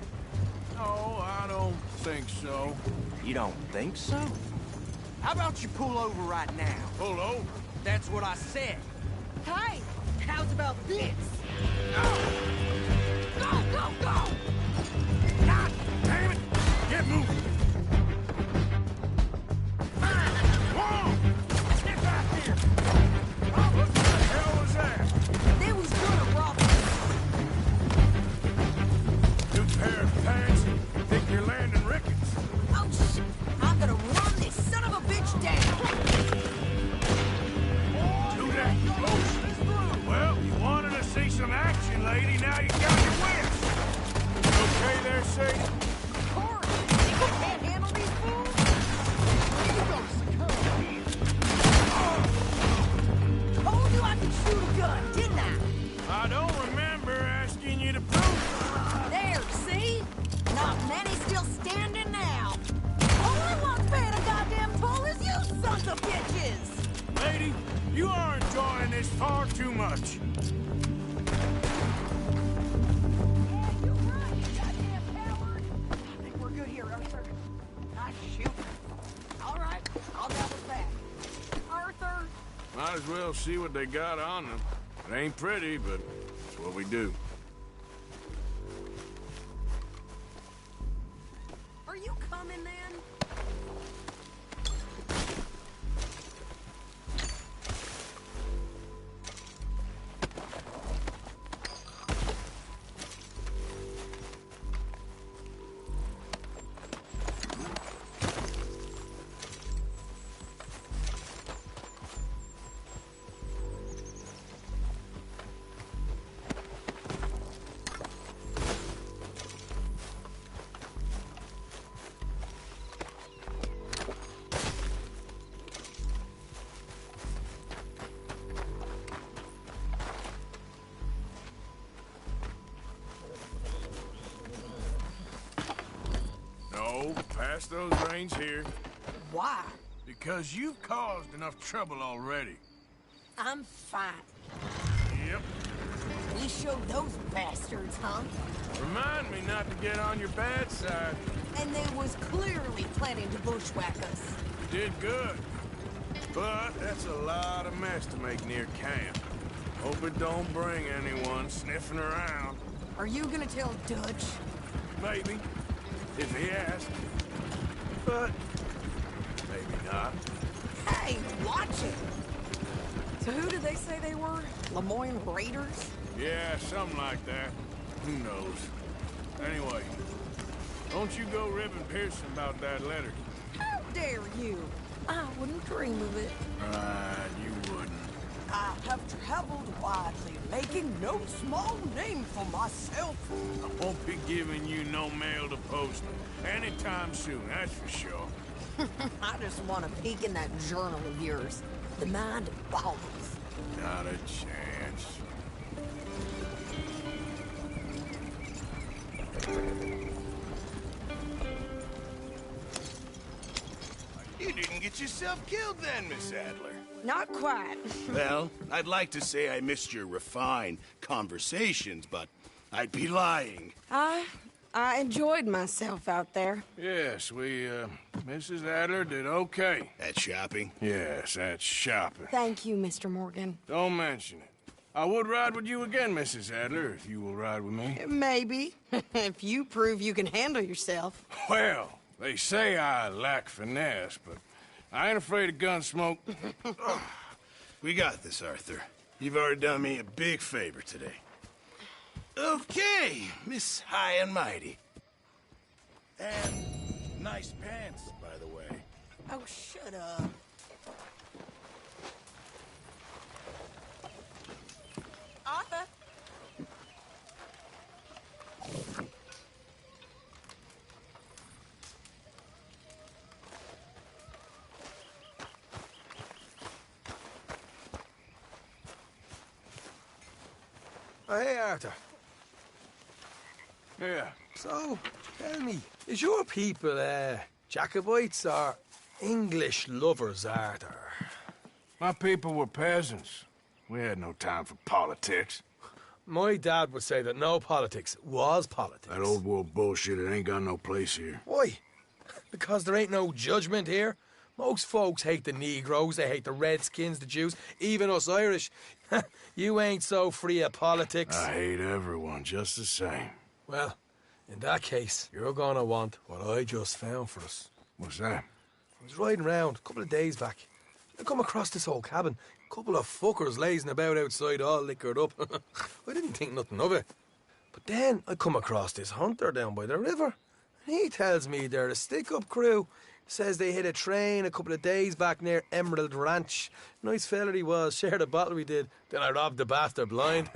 No, I don't think so. You don't think so? How about you pull over right now? Pull over. That's what I said. Hey, how's about this? Go, go, go! God damn it! Get moving! Whoa! Get back here! Oh, what the hell was that? They was gonna rob me. New pair of pants? Think you're landing rickets? Oh, shit. I'm gonna run this son of a bitch down. Too lady. Now you got your wish. Okay there, Sadie? Of course. You can't handle these fools? Told you I could shoot a gun, didn't I? I don't remember asking you to prove There, see? Not many still standing now. Only one's paying a goddamn toll is you sons of bitches! it. Lady, you are enjoying this far too much. Yeah, you're right, you goddamn coward. I think we're good here, Arthur. Nice shooting. All right, I'll double back. Arthur! Might as well see what they got on them. It ain't pretty, but it's what we do. Are you coming then? No, pass those reins here. Why? Because you've caused enough trouble already. I'm fine. Yep. We showed those bastards, huh? Remind me not to get on your bad side. And they was clearly planning to bushwhack us. You did good. But that's a lot of mess to make near camp. Hope it don't bring anyone sniffing around. Are you gonna tell Dutch? Maybe. If he asks. But maybe not. Hey, watch it! So who did they say they were? Lemoyne Raiders? Yeah, something like that. Who knows? Anyway, don't you go ribbing Pearson about that letter. How dare you? I wouldn't dream of it. Right, you wouldn't. I have traveled widely, making no small name for myself. I won't be giving you no mail to post anytime soon, that's for sure. I just want to peek in that journal of yours. The mind boggles. Not a chance. You didn't get yourself killed then, Miss Adler. Not quite. Well, I'd like to say I missed your refined conversations, but I'd be lying. I enjoyed myself out there. Yes, Mrs. Adler did okay. At shopping? Yes, that's shopping. Thank you, Mr. Morgan. Don't mention it. I would ride with you again, Mrs. Adler, if you will ride with me. Maybe. If you prove you can handle yourself. Well, they say I lack finesse, but I ain't afraid of gun smoke. We got this, Arthur. You've already done me a big favor today. Okay, Miss High and Mighty. And nice pants, by the way. Oh, shut up. Arthur? Oh, hey, Arthur. Yeah. So, tell me, is your people, Jacobites or English lovers, Arthur? My people were peasants. We had no time for politics. My dad would say that no politics was politics. That old world bullshit, it ain't got no place here. Why? Because there ain't no judgment here. Most folks hate the Negroes, they hate the Redskins, the Jews, even us Irish. You ain't so free of politics. I hate everyone just the same. Well, in that case, you're gonna want what I just found for us. What's that? I was riding round a couple of days back. I come across this old cabin. A couple of fuckers lazing about outside all liquored up. I didn't think nothing of it. But then I come across this hunter down by the river. And he tells me they're a stick-up crew. Says they hit a train a couple of days back near Emerald Ranch. Nice fella he was, shared a bottle we did. Then I robbed the bastard blind.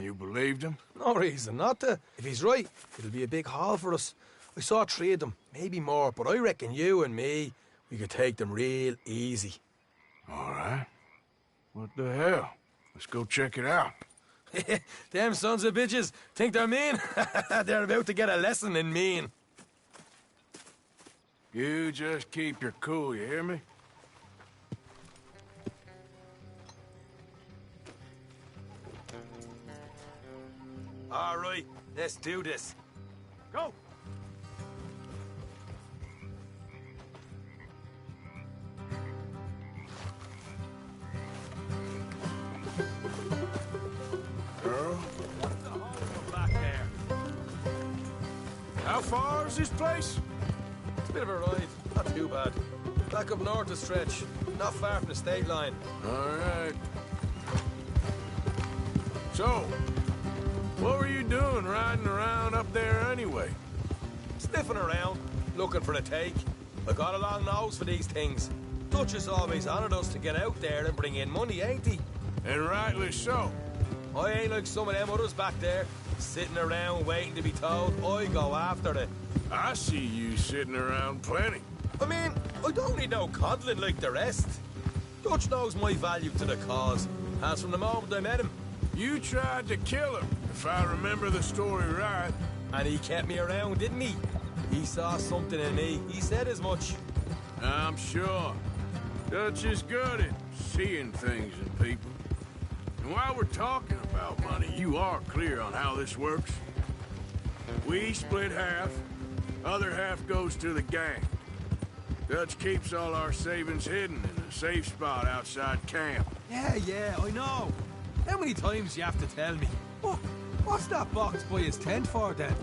You believed him? No reason not to. If he's right, it'll be a big haul for us. I saw 3 of them, maybe more, but I reckon you and me, we could take them real easy. All right. What the hell? Let's go check it out. Them sons of bitches think they're mean. They're about to get a lesson in mean. You just keep your cool, you hear me? All right, let's do this. Go! Girl? Back there. How far is this place? It's a bit of a ride, not too bad. Back up north a stretch, not far from the state line. All right. So, what were you doing riding around up there anyway? Sniffing around, looking for a take. I got a long nose for these things. Dutch has always honoured us to get out there and bring in money, ain't he? And rightly so. I ain't like some of them others back there, sitting around waiting to be told. I go after it. I see you sitting around plenty. I mean, I don't need no coddling like the rest. Dutch knows my value to the cause, as from the moment I met him. You tried to kill him, if I remember the story right. And he kept me around, didn't he? He saw something in me. He said as much. I'm sure. Dutch is good at seeing things in people. And while we're talking about money, you are clear on how this works. We split half, other half goes to the gang. Dutch keeps all our savings hidden in a safe spot outside camp. Yeah, I know. How many times do you have to tell me? What's that box by his tent for, then?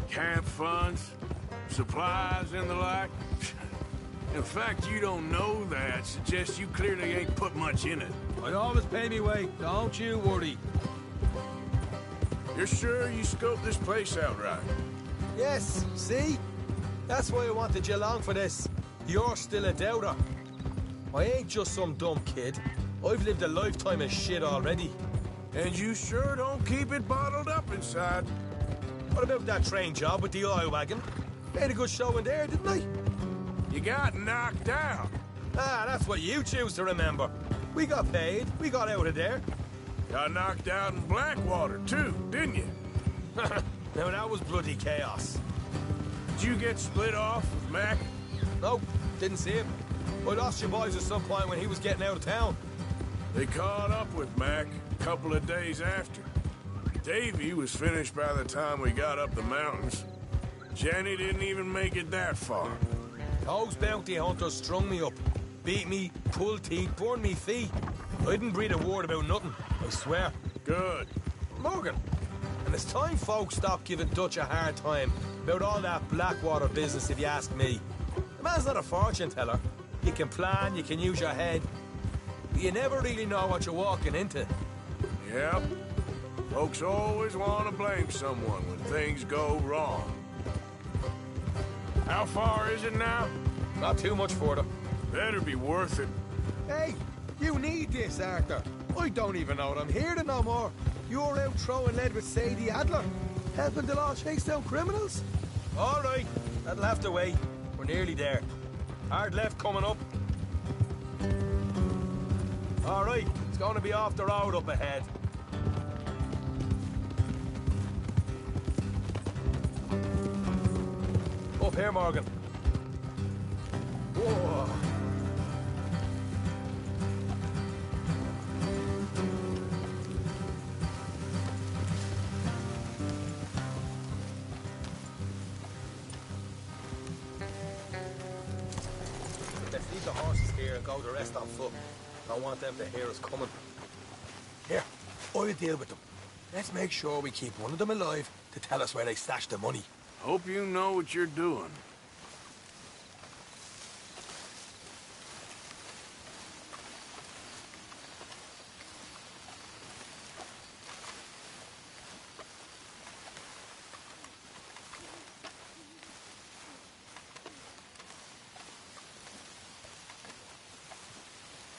Camp funds, supplies, and the like. In fact, you don't know that suggests you clearly ain't put much in it. I always pay me way, don't you worry. You're sure you scoped this place out right? Yes, see? That's why I wanted you along for this. You're still a doubter. I ain't just some dumb kid. I've lived a lifetime of shit already. And you sure don't keep it bottled up inside. What about that train job with the oil wagon? Made a good show in there, didn't I? You got knocked out. Ah, that's what you choose to remember. We got paid. We got out of there. Got knocked out in Blackwater, too, didn't you? Now, that was bloody chaos. Did you get split off with Mac? Nope, didn't see him. I lost your boys at some point when he was getting out of town. They caught up with Mac a couple of days after. Davy was finished by the time we got up the mountains. Jenny didn't even make it that far. Those bounty hunters strung me up. Beat me, pulled teeth, burned me feet. I didn't breathe a word about nothing, I swear. Good. Morgan, and it's time folks stop giving Dutch a hard time about all that Blackwater business, if you ask me. The man's not a fortune teller. You can plan, you can use your head. But you never really know what you're walking into. Yep. Folks always want to blame someone when things go wrong. How far is it now? Not too much further. Better be worth it. Hey, you need this, Arthur. I don't even know what I'm hearing no more. You're out throwing lead with Sadie Adler, helping the law chase down criminals. All right, that'll have to wait. We're nearly there. Hard left coming up. All right, it's going to be off the road up ahead. Up here, Morgan. Whoa. Let's leave the horses here and go the rest on foot. I want them to hear us coming. Here, I'll deal with them. Let's make sure we keep one of them alive to tell us where they stashed the money. Hope you know what you're doing.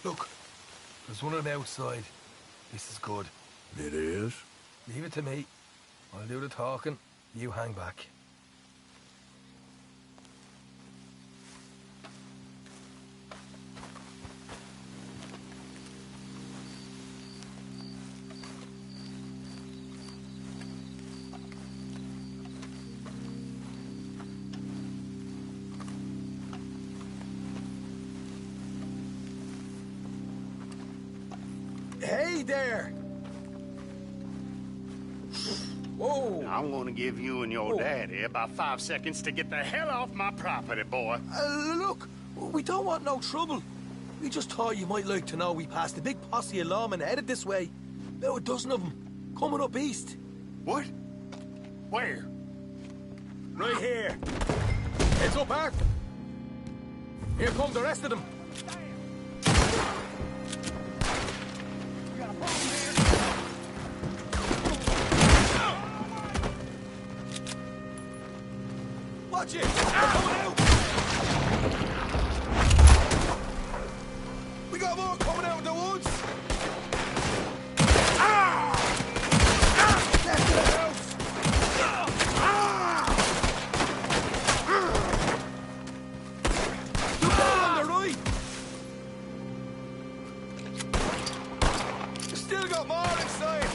Look, there's one on the outside. This is good. It is? Leave it to me. I'll do the talking. You hang back. Hey there! Whoa! I'm gonna give you and your daddy about 5 seconds to get the hell off my property, boy. Look, we don't want no trouble. We just thought you might like to know we passed a big posse of lawmen headed this way. About a dozen of them, coming up east. What? Where? Right here. Heads up, Art. Here come the rest of them. Watch it! They're coming out! We got more coming out of the woods! Left of the house! Look out on the right! You still got more inside!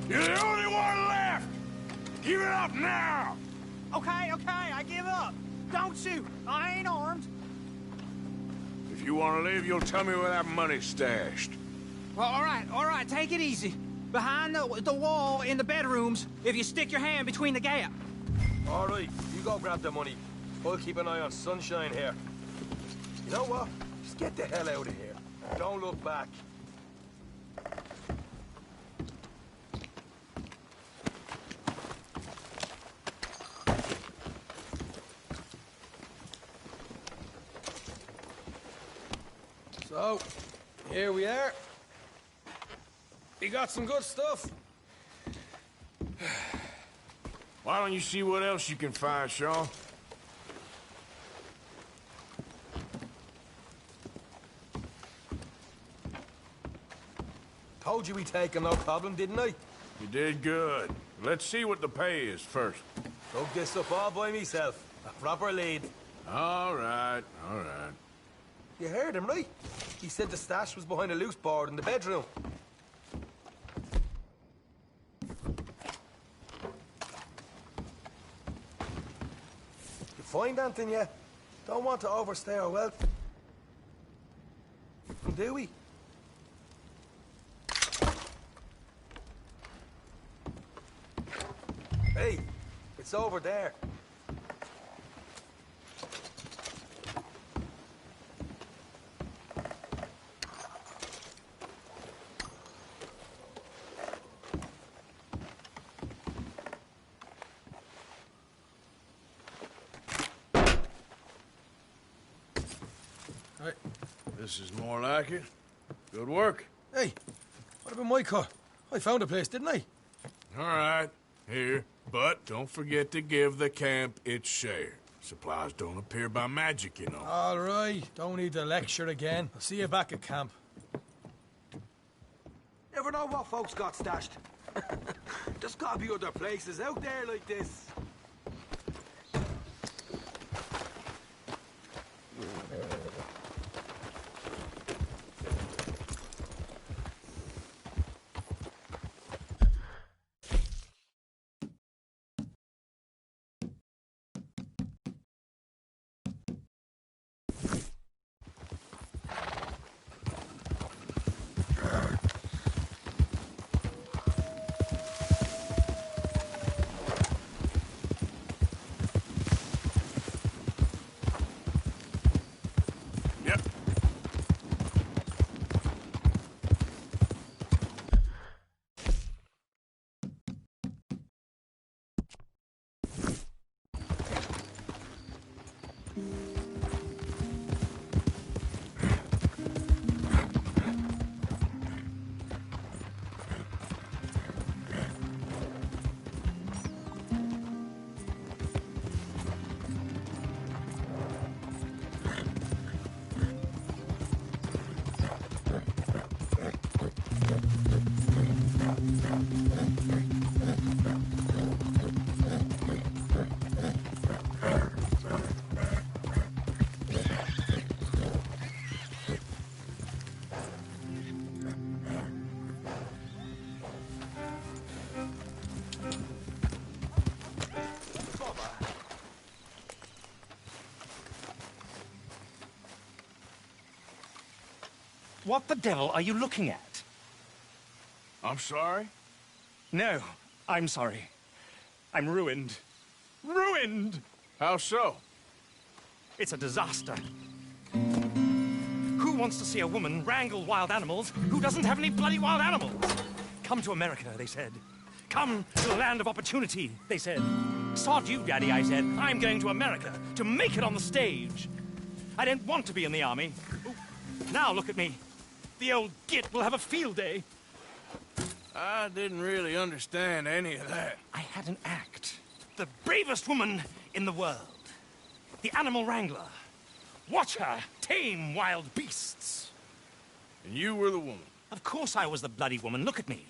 You're the only one left! Give it up now! Okay, I give up. Don't shoot. I ain't armed. If you want to leave, you'll tell me where that money's stashed. Well, all right, take it easy. Behind the wall in the bedrooms, if you stick your hand between the gap. All right, you go grab the money. I'll keep an eye on Sunshine here. You know what? Just get the hell out of here. Don't look back. So, here we are. We got some good stuff. Why don't you see what else you can find, Sean? Told you we'd take him, no problem, didn't I? You did good. Let's see what the pay is first. Dug this up all by myself. A proper lead. All right, all right. You heard him, right? He said the stash was behind a loose board in the bedroom. You find anything yet? Don't want to overstay our wealth. Do we? Hey, it's over there. This is more like it. Good work. Hey, what about my car? I found a place, didn't I? All right, here. But don't forget to give the camp its share. Supplies don't appear by magic, you know. All right, don't need the lecture again. I'll see you back at camp. Never know what folks got stashed. There's gotta be other places out there like this. What the devil are you looking at? I'm sorry? No, I'm sorry. I'm ruined. Ruined! How so? It's a disaster. Who wants to see a woman wrangle wild animals who doesn't have any bloody wild animals? Come to America, they said. Come to the land of opportunity, they said. Sod you, Daddy, I said. I'm going to America to make it on the stage. I don't want to be in the army. Ooh, now look at me. The old git will have a field day. I didn't really understand any of that. I had an act. The bravest woman in the world. The animal wrangler. Watch her tame wild beasts. And you were the woman? Of course I was the bloody woman. Look at me.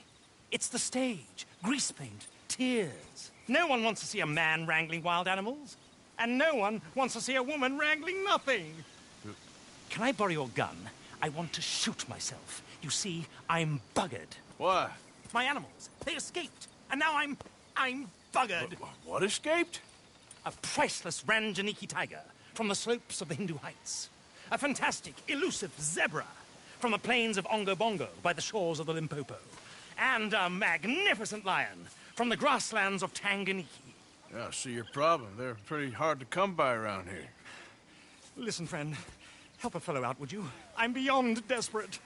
It's the stage. Grease paint. Tears. No one wants to see a man wrangling wild animals. And no one wants to see a woman wrangling nothing. Can I borrow your gun? I want to shoot myself. You see, I'm buggered. Why? My animals. They escaped. And now I'm buggered. What escaped? A priceless Ranjaniki tiger from the slopes of the Hindu Heights. A fantastic, elusive zebra from the plains of Ongo Bongo by the shores of the Limpopo. And a magnificent lion from the grasslands of Tanganyika. Yeah, I see your problem. They're pretty hard to come by around here. Listen, friend. Help a fellow out, would you? I'm beyond desperate.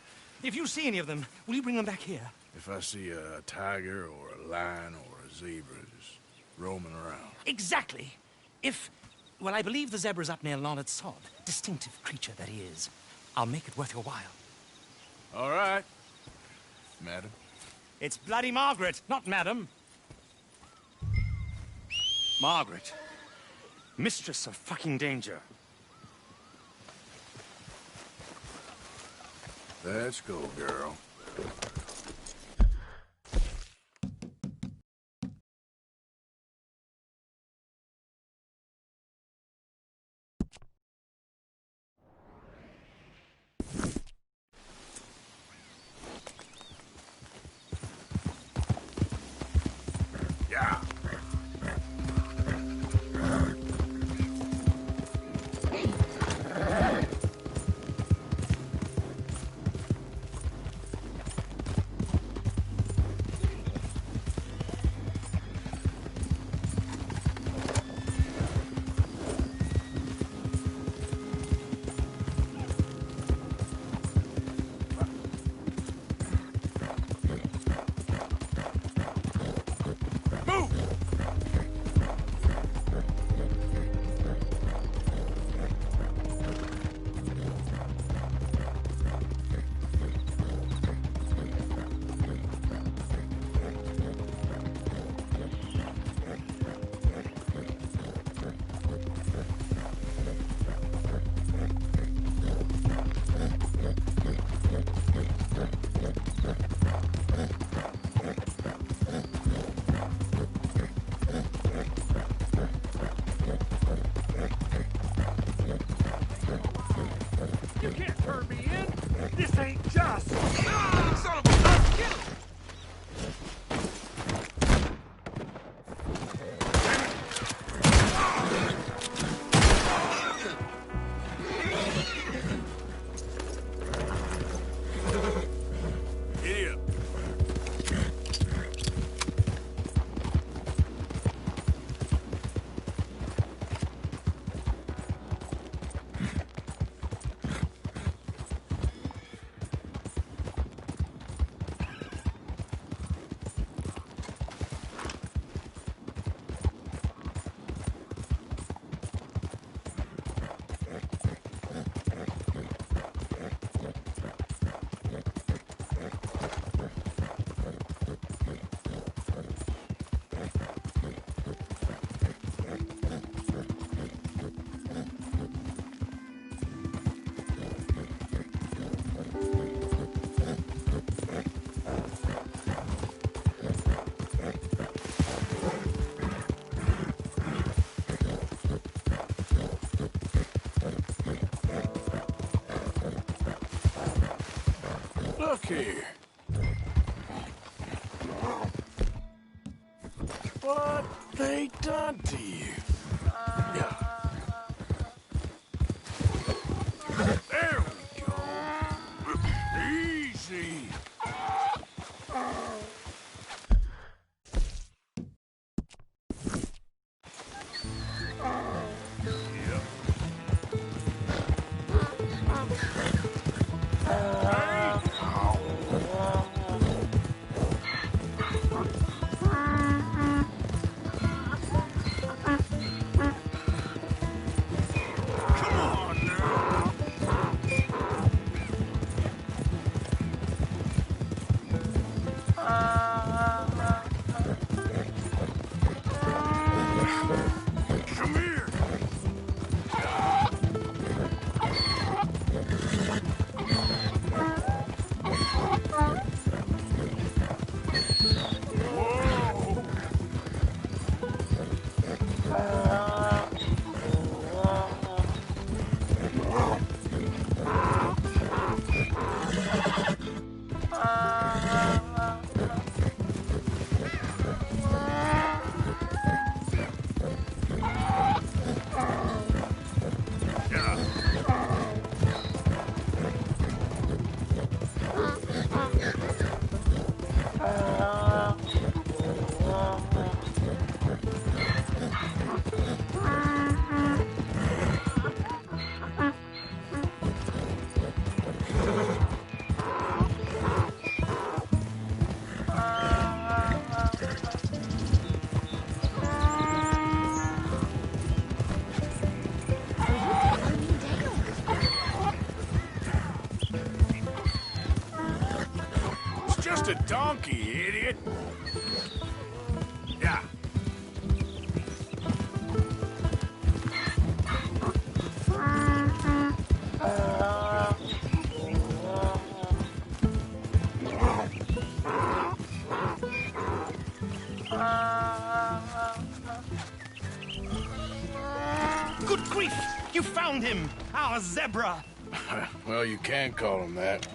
If you see any of them, will you bring them back here? If I see a tiger or a lion or a zebra just roaming around. Exactly. Well, I believe the zebra's up near Leonard Sod. Distinctive creature that he is. I'll make it worth your while. All right, madam. It's bloody Margaret, not madam. Margaret. Mistress of fucking danger. Let's go, girl. Yeah. You can't turn me in. This ain't just. Son of a bitch, kill him. Idiot. Look here. What they done to you? Yeah. There we go. just a donkey, you idiot. Yeah. Good grief! You found him! Our zebra! Well, you can call him that.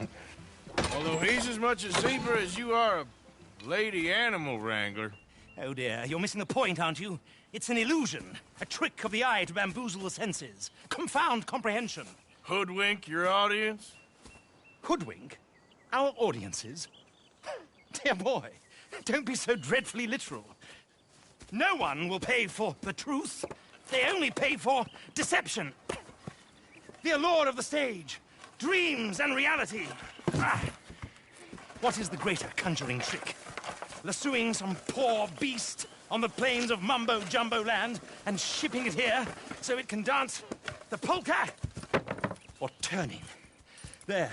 Although he's as much a zebra as you are a lady animal wrangler. Oh dear, you're missing the point, aren't you? It's an illusion. A trick of the eye to bamboozle the senses. Confound comprehension. Hoodwink your audience? Hoodwink? Our audiences? Dear boy, don't be so dreadfully literal. No one will pay for the truth. They only pay for deception. The allure of the stage, dreams and reality. What is the greater conjuring trick? Lassoing some poor beast on the plains of mumbo-jumbo land and shipping it here so it can dance the polka? Or turning, there,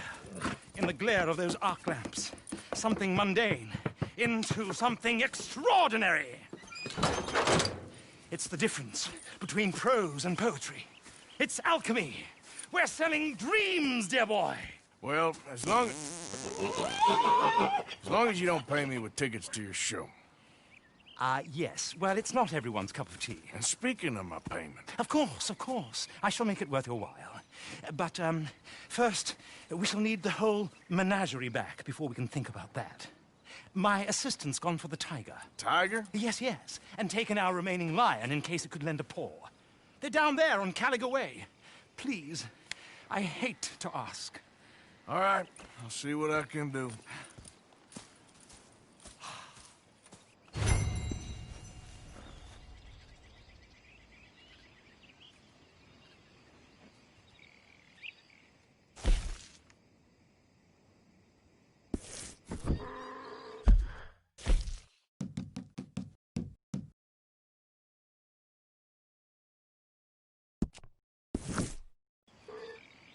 in the glare of those arc lamps, something mundane into something extraordinary? It's the difference between prose and poetry. It's alchemy. We're selling dreams, dear boy. Well, as long as you don't pay me with tickets to your show. Yes. Well, it's not everyone's cup of tea. And speaking of my payment... Of course. I shall make it worth your while. But, first, we shall need the whole menagerie back before we can think about that. My assistant's gone for the tiger. Tiger? Yes. And taken our remaining lion in case it could lend a paw. They're down there on Caliga Way. Please, I hate to ask. All right, I'll see what I can do.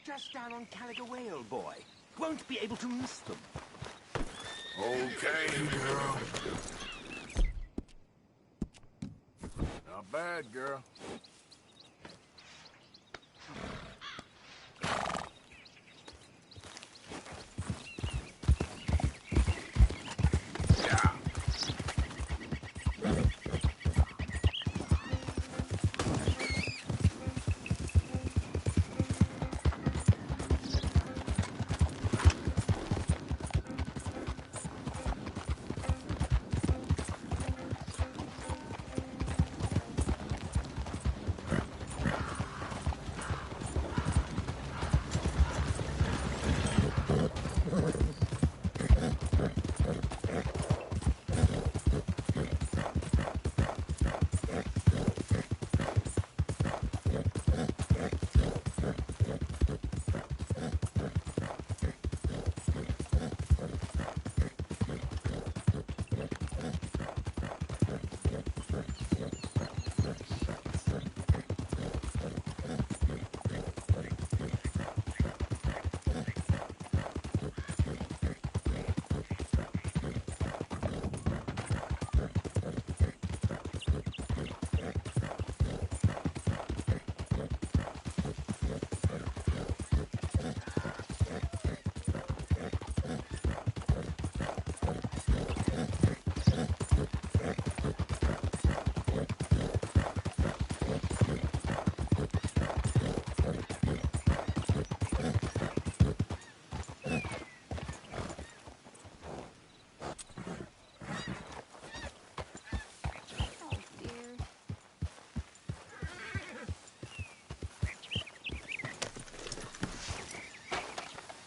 Just down on Caliga Way, old boy. Won't be able to miss them. Okay, girl. Not bad, girl.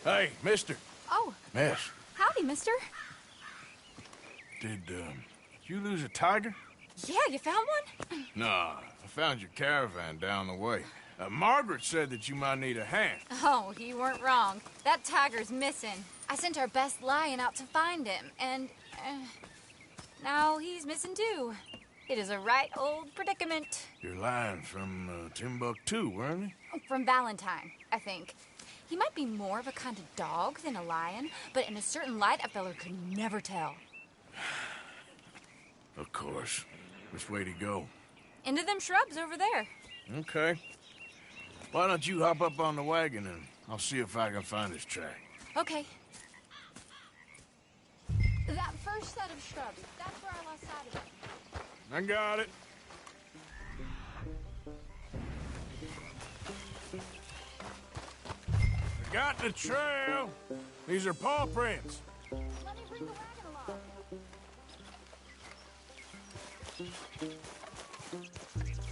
Hey, mister. Oh. Miss. Howdy, mister. Did you lose a tiger? Yeah, you found one? Nah, I found your caravan down the way. Margaret said that you might need a hand. Oh, you weren't wrong. That tiger's missing. I sent our best lion out to find him, and now he's missing too. It is a right old predicament. Your lion from Timbuktu, weren't he? From Valentine, I think. He might be more of a kind of dog than a lion, but in a certain light, a feller could never tell. Of course. Which way to go? Into them shrubs over there. Okay. Why don't you hop up on the wagon and I'll see if I can find his track. Okay. That first set of shrubs, that's where I lost sight of it. I got it. I got the trail. These are paw prints. Let me bring the wagon along.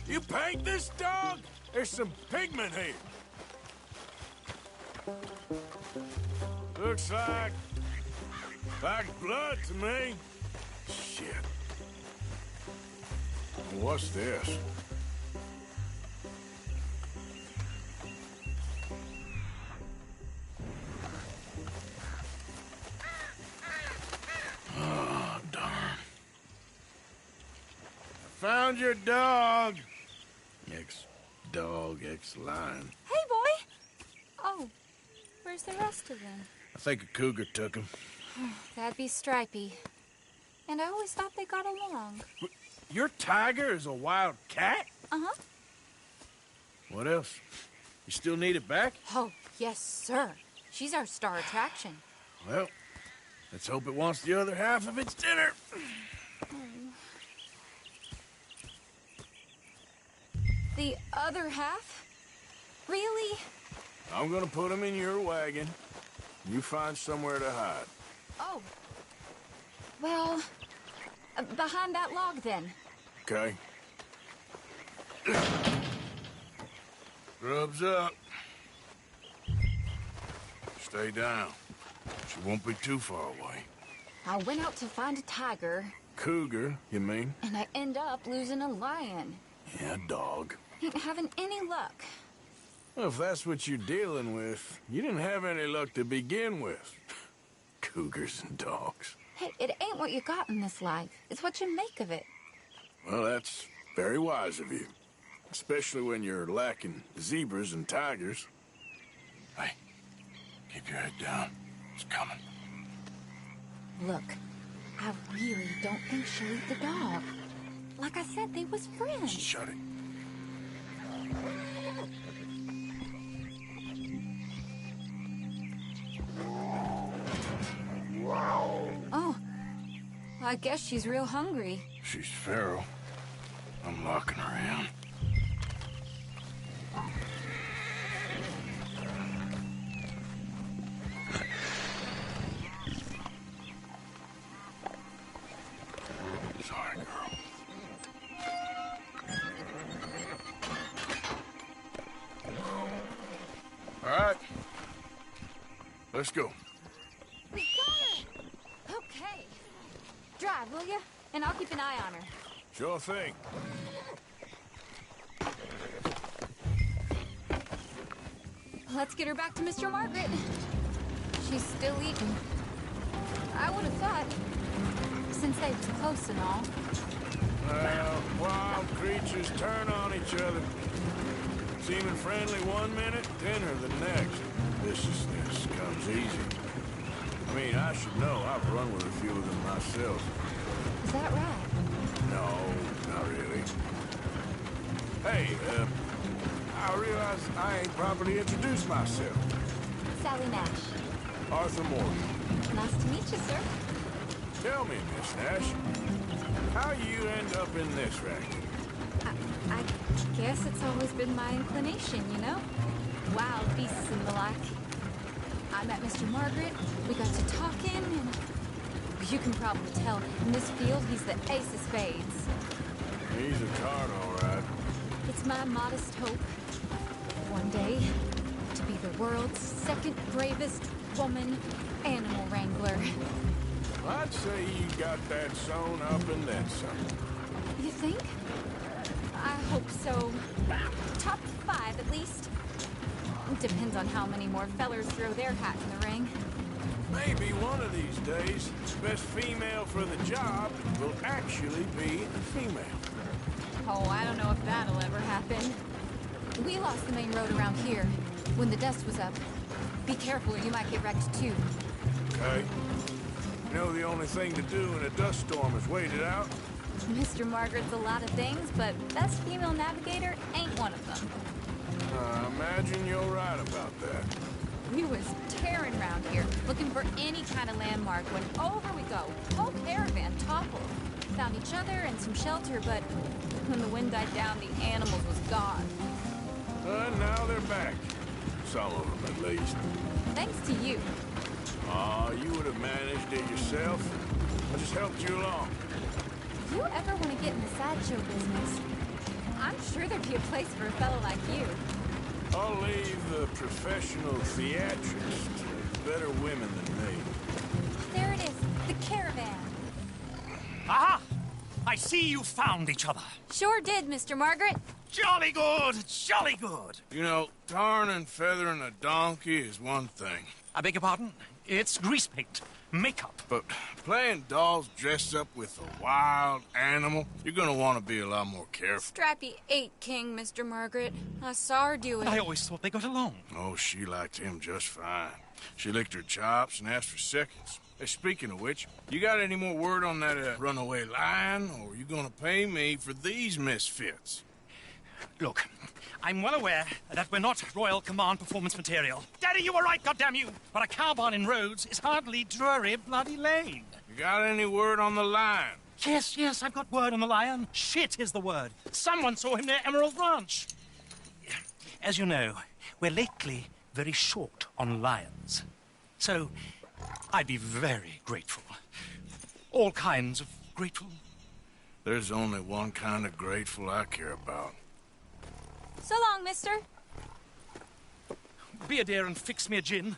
You paint this dog? There's some pigment here. Looks like blood to me. Shit. What's this? Oh, darn. Found your dog. Ex-dog, ex-lion. Hey, boy! Oh, where's the rest of them? I think a cougar took him. That'd be Stripey. And I always thought they got along. Your tiger is a wild cat? Uh-huh. What else? You still need it back? Oh, yes, sir. She's our star attraction. Well, let's hope it wants the other half of its dinner. The other half? Really? I'm gonna put him in your wagon. You find somewhere to hide. Oh. Well, behind that log, then. Okay. Grub's up. Stay down. She won't be too far away. I went out to find a tiger. Cougar, you mean? And I end up losing a lion. Yeah, dog. Ain't having any luck. Well, if that's what you're dealing with, you didn't have any luck to begin with. Cougars and dogs. Hey, it ain't what you got in this life. It's what you make of it. Well, that's very wise of you. Especially when you're lacking zebras and tigers. Hey, keep your head down. It's coming. Look, I really don't think she'll eat the dog. Like I said, they was friends. Shut it. Oh, I guess she's real hungry. She's feral. I'm locking her in. Sorry, girl. All right. Let's go. We got her! Okay. Drive, will you? And I'll keep an eye on her. Sure thing. Let's get her back to Mr. Margaret. She's still eating. I would have thought, since they was close and all. Well, wild creatures turn on each other. Seeming friendly one minute, dinner the next. Viciousness comes easy. I mean, I should know. I've run with a few of them myself. Is that right? No, not really. Hey, I realize I ain't properly introduced myself. Sally Nash. Arthur Morgan. Nice to meet you, sir. Tell me, Miss Nash, how you end up in this racket? I guess it's always been my inclination, you know? Wild beasts and the like. I met Mr. Margaret, we got to talking, and you can probably tell, in this field, he's the ace of spades. He's a card, all right. It's my modest hope, one day, to be the world's second bravest woman animal wrangler. I'd say you got that sewn up and then some. You think? I hope so. Top 5, at least. Depends on how many more fellers throw their hat in the ring. Maybe one of these days, the best female for the job will actually be a female. Oh, I don't know if that'll ever happen. We lost the main road around here when the dust was up. Be careful or you might get wrecked too. Okay. You know the only thing to do in a dust storm is wait it out? Mr. Margaret's a lot of things, but best female navigator ain't one of them. I imagine you're right about that. We was tearing around here, looking for any kind of landmark when over we go. Whole caravan toppled. Found each other and some shelter, but when the wind died down, the animals was gone. Now they're back. Some of them, at least. Thanks to you. You would have managed it yourself. I just helped you along. If you ever want to get in the sideshow business, I'm sure there'd be a place for a fellow like you. I'll leave the professional theatrics to better women than me. There it is, the caravan. Aha! I see you found each other. Sure did, Mr. Margaret. Jolly good, jolly good. You know, tarring and feathering a donkey is one thing. I beg your pardon? It's grease paint, makeup. But playing dolls dressed up with a wild animal, you're gonna want to be a lot more careful. Strappy ate King, Mr. Margaret. I saw her do it. I always thought they got along. Oh, she liked him just fine. She licked her chops and asked for seconds. Hey, speaking of which, you got any more word on that runaway lion, or are you gonna pay me for these misfits? Look, I'm well aware that we're not Royal Command performance material. Daddy, you were right, goddamn you! But a cow barn in Rhodes is hardly Drury Bloody Lane. You got any word on the lion? Yes, I've got word on the lion. Shit is the word. Someone saw him near Emerald Ranch. As you know, we're lately very short on lions. So, I'd be very grateful. All kinds of grateful. There's only one kind of grateful I care about. So long, mister. Be a dear and fix me a gin.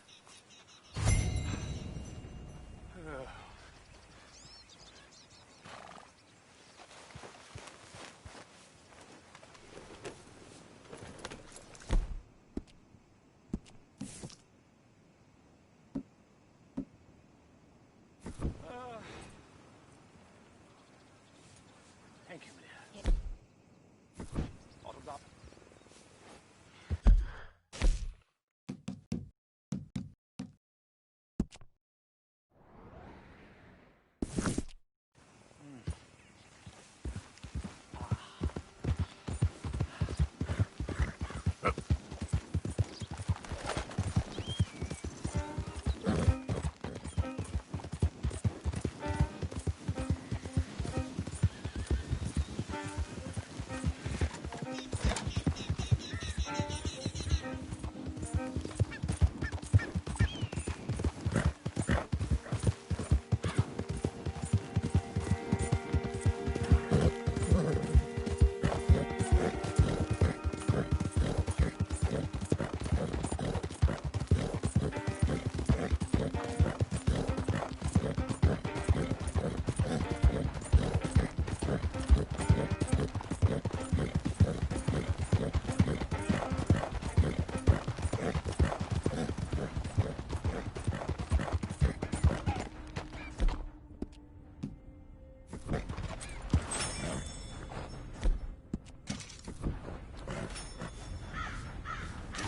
Thank you, dear. Autograph.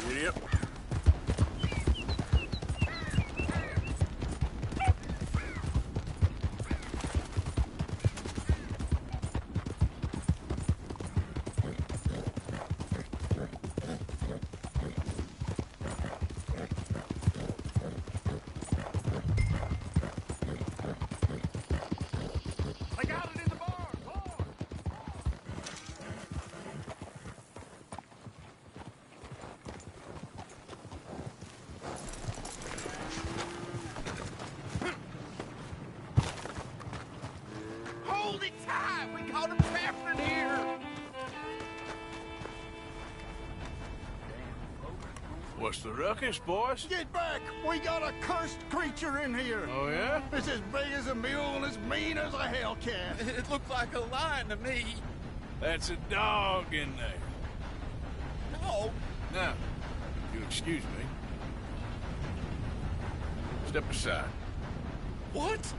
Idiot. I got it in the barn. Hold it tight! We got him trapped in here! What's the ruckus, boys? Get back! We got a cursed creature in here. Oh, yeah? It's as big as a mule and as mean as a hellcat. It looked like a lion to me. That's a dog in there. No. Now, if you'll excuse me. Step aside. What?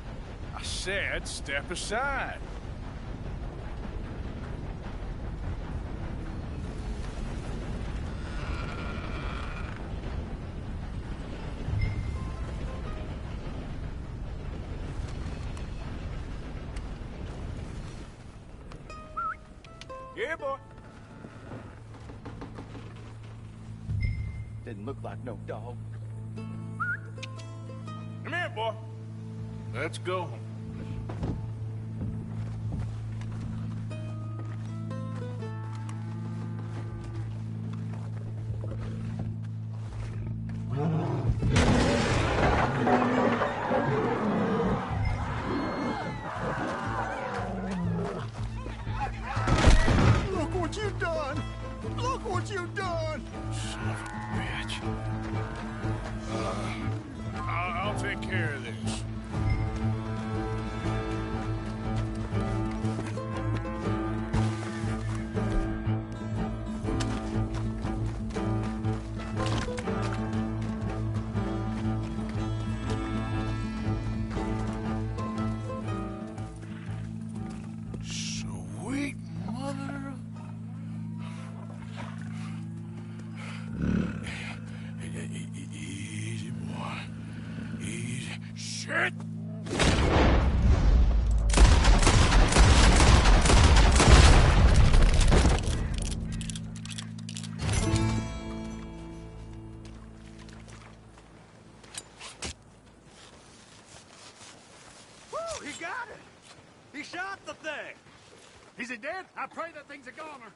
I said step aside. Yeah, boy. Didn't look like no dog. Come here, boy. Let's go home. Look what you've done! Look what you've done! Son of a bitch. I'll take care of this. Sweet mother of... Easy, boy. Easy. Shit! Woo, he got it! He shot the thing! Is it dead? I pray that thing's a goner.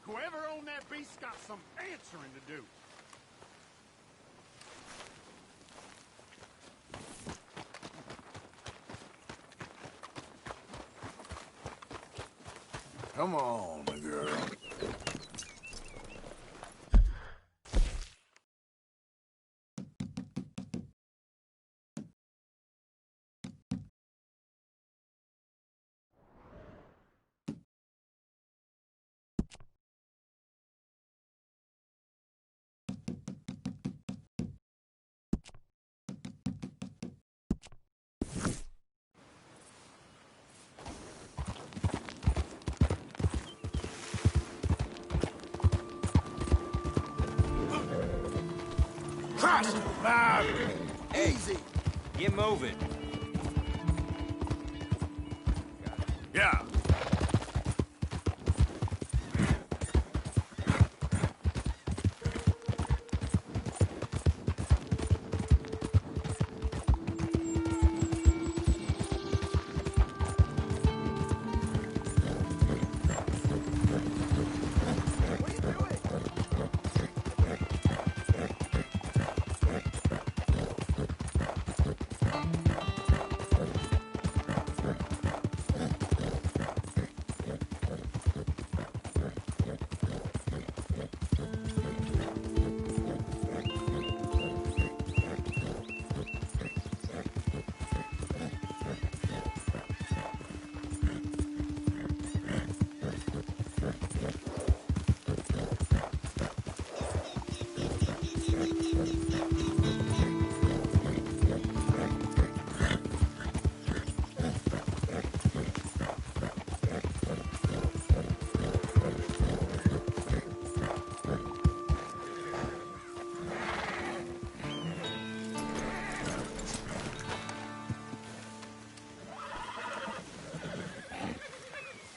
Whoever owned that beast's got some answering to do. Come on, my girl. Now, easy. Get moving. Yeah.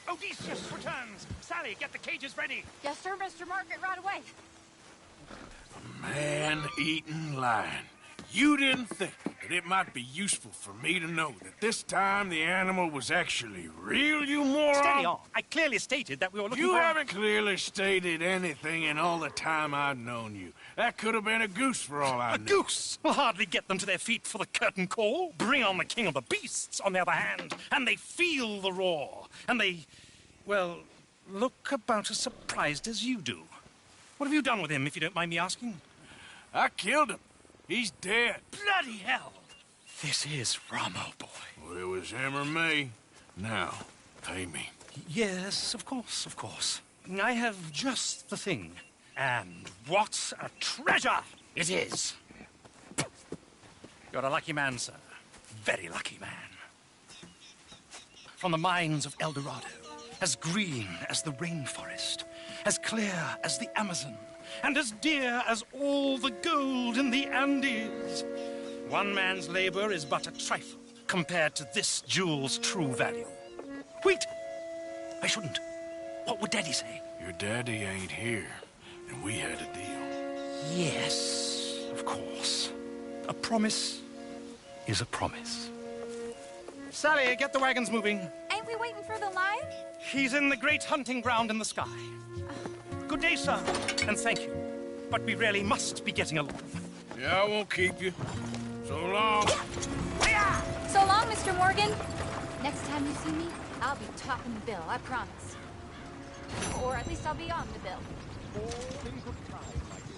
Odysseus returns. Sally, get the cages ready. Yes, sir, Mr. Margaret, right away. Man-eating lion. You didn't think that it might be useful for me to know that this time the animal was actually real, you moron? Steady on. I clearly stated that we were looking You for... haven't clearly stated anything in all the time I've known you. That could have been a goose for all I know. A goose will hardly get them to their feet for the curtain call. Bring on the king of the beasts, on the other hand, and they feel the roar. And they, well, look about as surprised as you do. What have you done with him, if you don't mind me asking? I killed him. He's dead. Bloody hell! This is Ramo, boy. Well, it was him or me. Now, pay me. Yes, of course, of course. I have just the thing. And what a treasure it is! You're a lucky man, sir. Very lucky man. From the mines of El Dorado, as green as the rainforest, as clear as the Amazon, and as dear as all the gold in the Andes. One man's labor is but a trifle compared to this jewel's true value. Wait! I shouldn't. What would Daddy say? Your daddy ain't here, and we had a deal. Yes, of course. A promise is a promise. Sally, get the wagons moving. Ain't we waiting for the lion? He's in the great hunting ground in the sky. Good day, sir, and thank you. But we really must be getting along. Yeah, I won't keep you. So long. So long, Mr. Morgan. Next time you see me, I'll be topping the bill, I promise. Or at least I'll be on the bill. All in good time, my dear.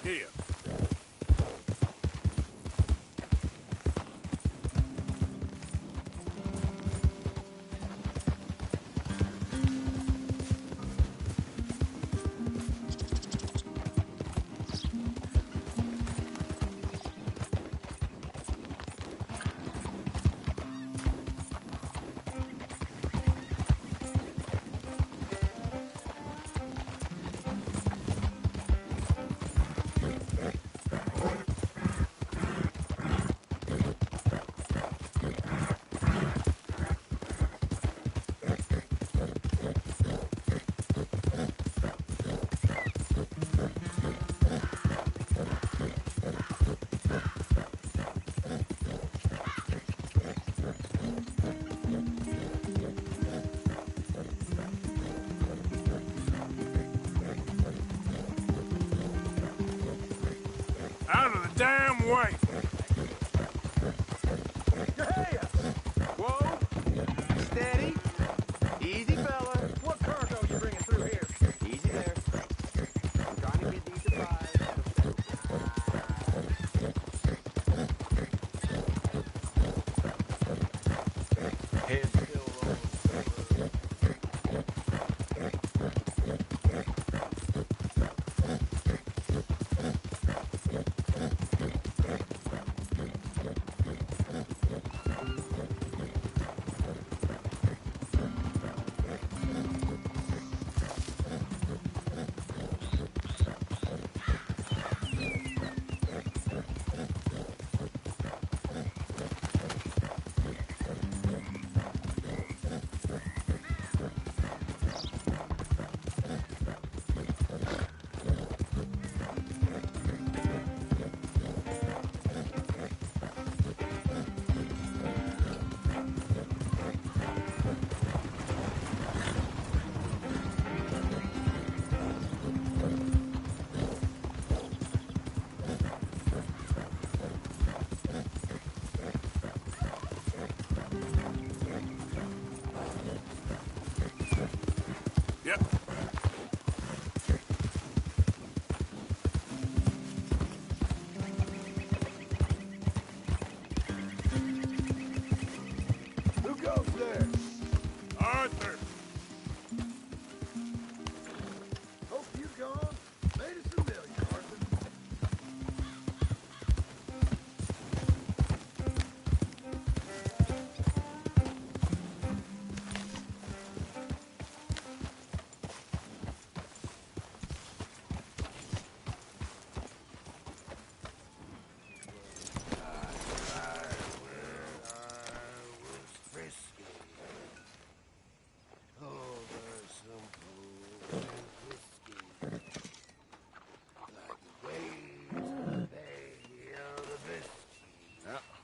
Here. Out of the damn way! Hey! Whoa! Steady! Easy, fella. What cargo you bringing through here? Easy there. I'm trying to get these supplies. Head still rolling. Yep. Who goes there? Arthur! Hope you gone. Made us familiar, Arthur.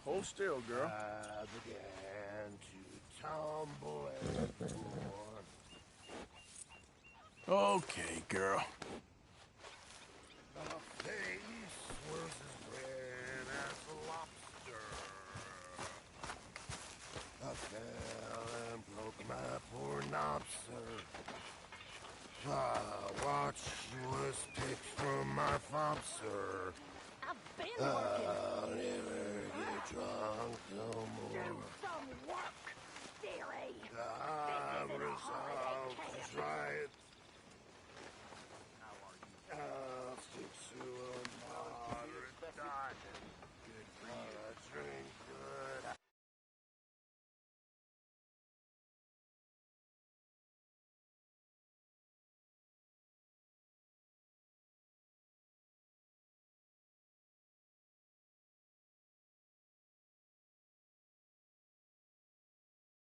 Hold still, girl. I began to tumble and Okay, girl. my face was as red as a lobster. I fell and broke my poor knobster. My watch was picked from my fob, sir. I've been working. I'll never get drunk no more. Do some work, dearie. I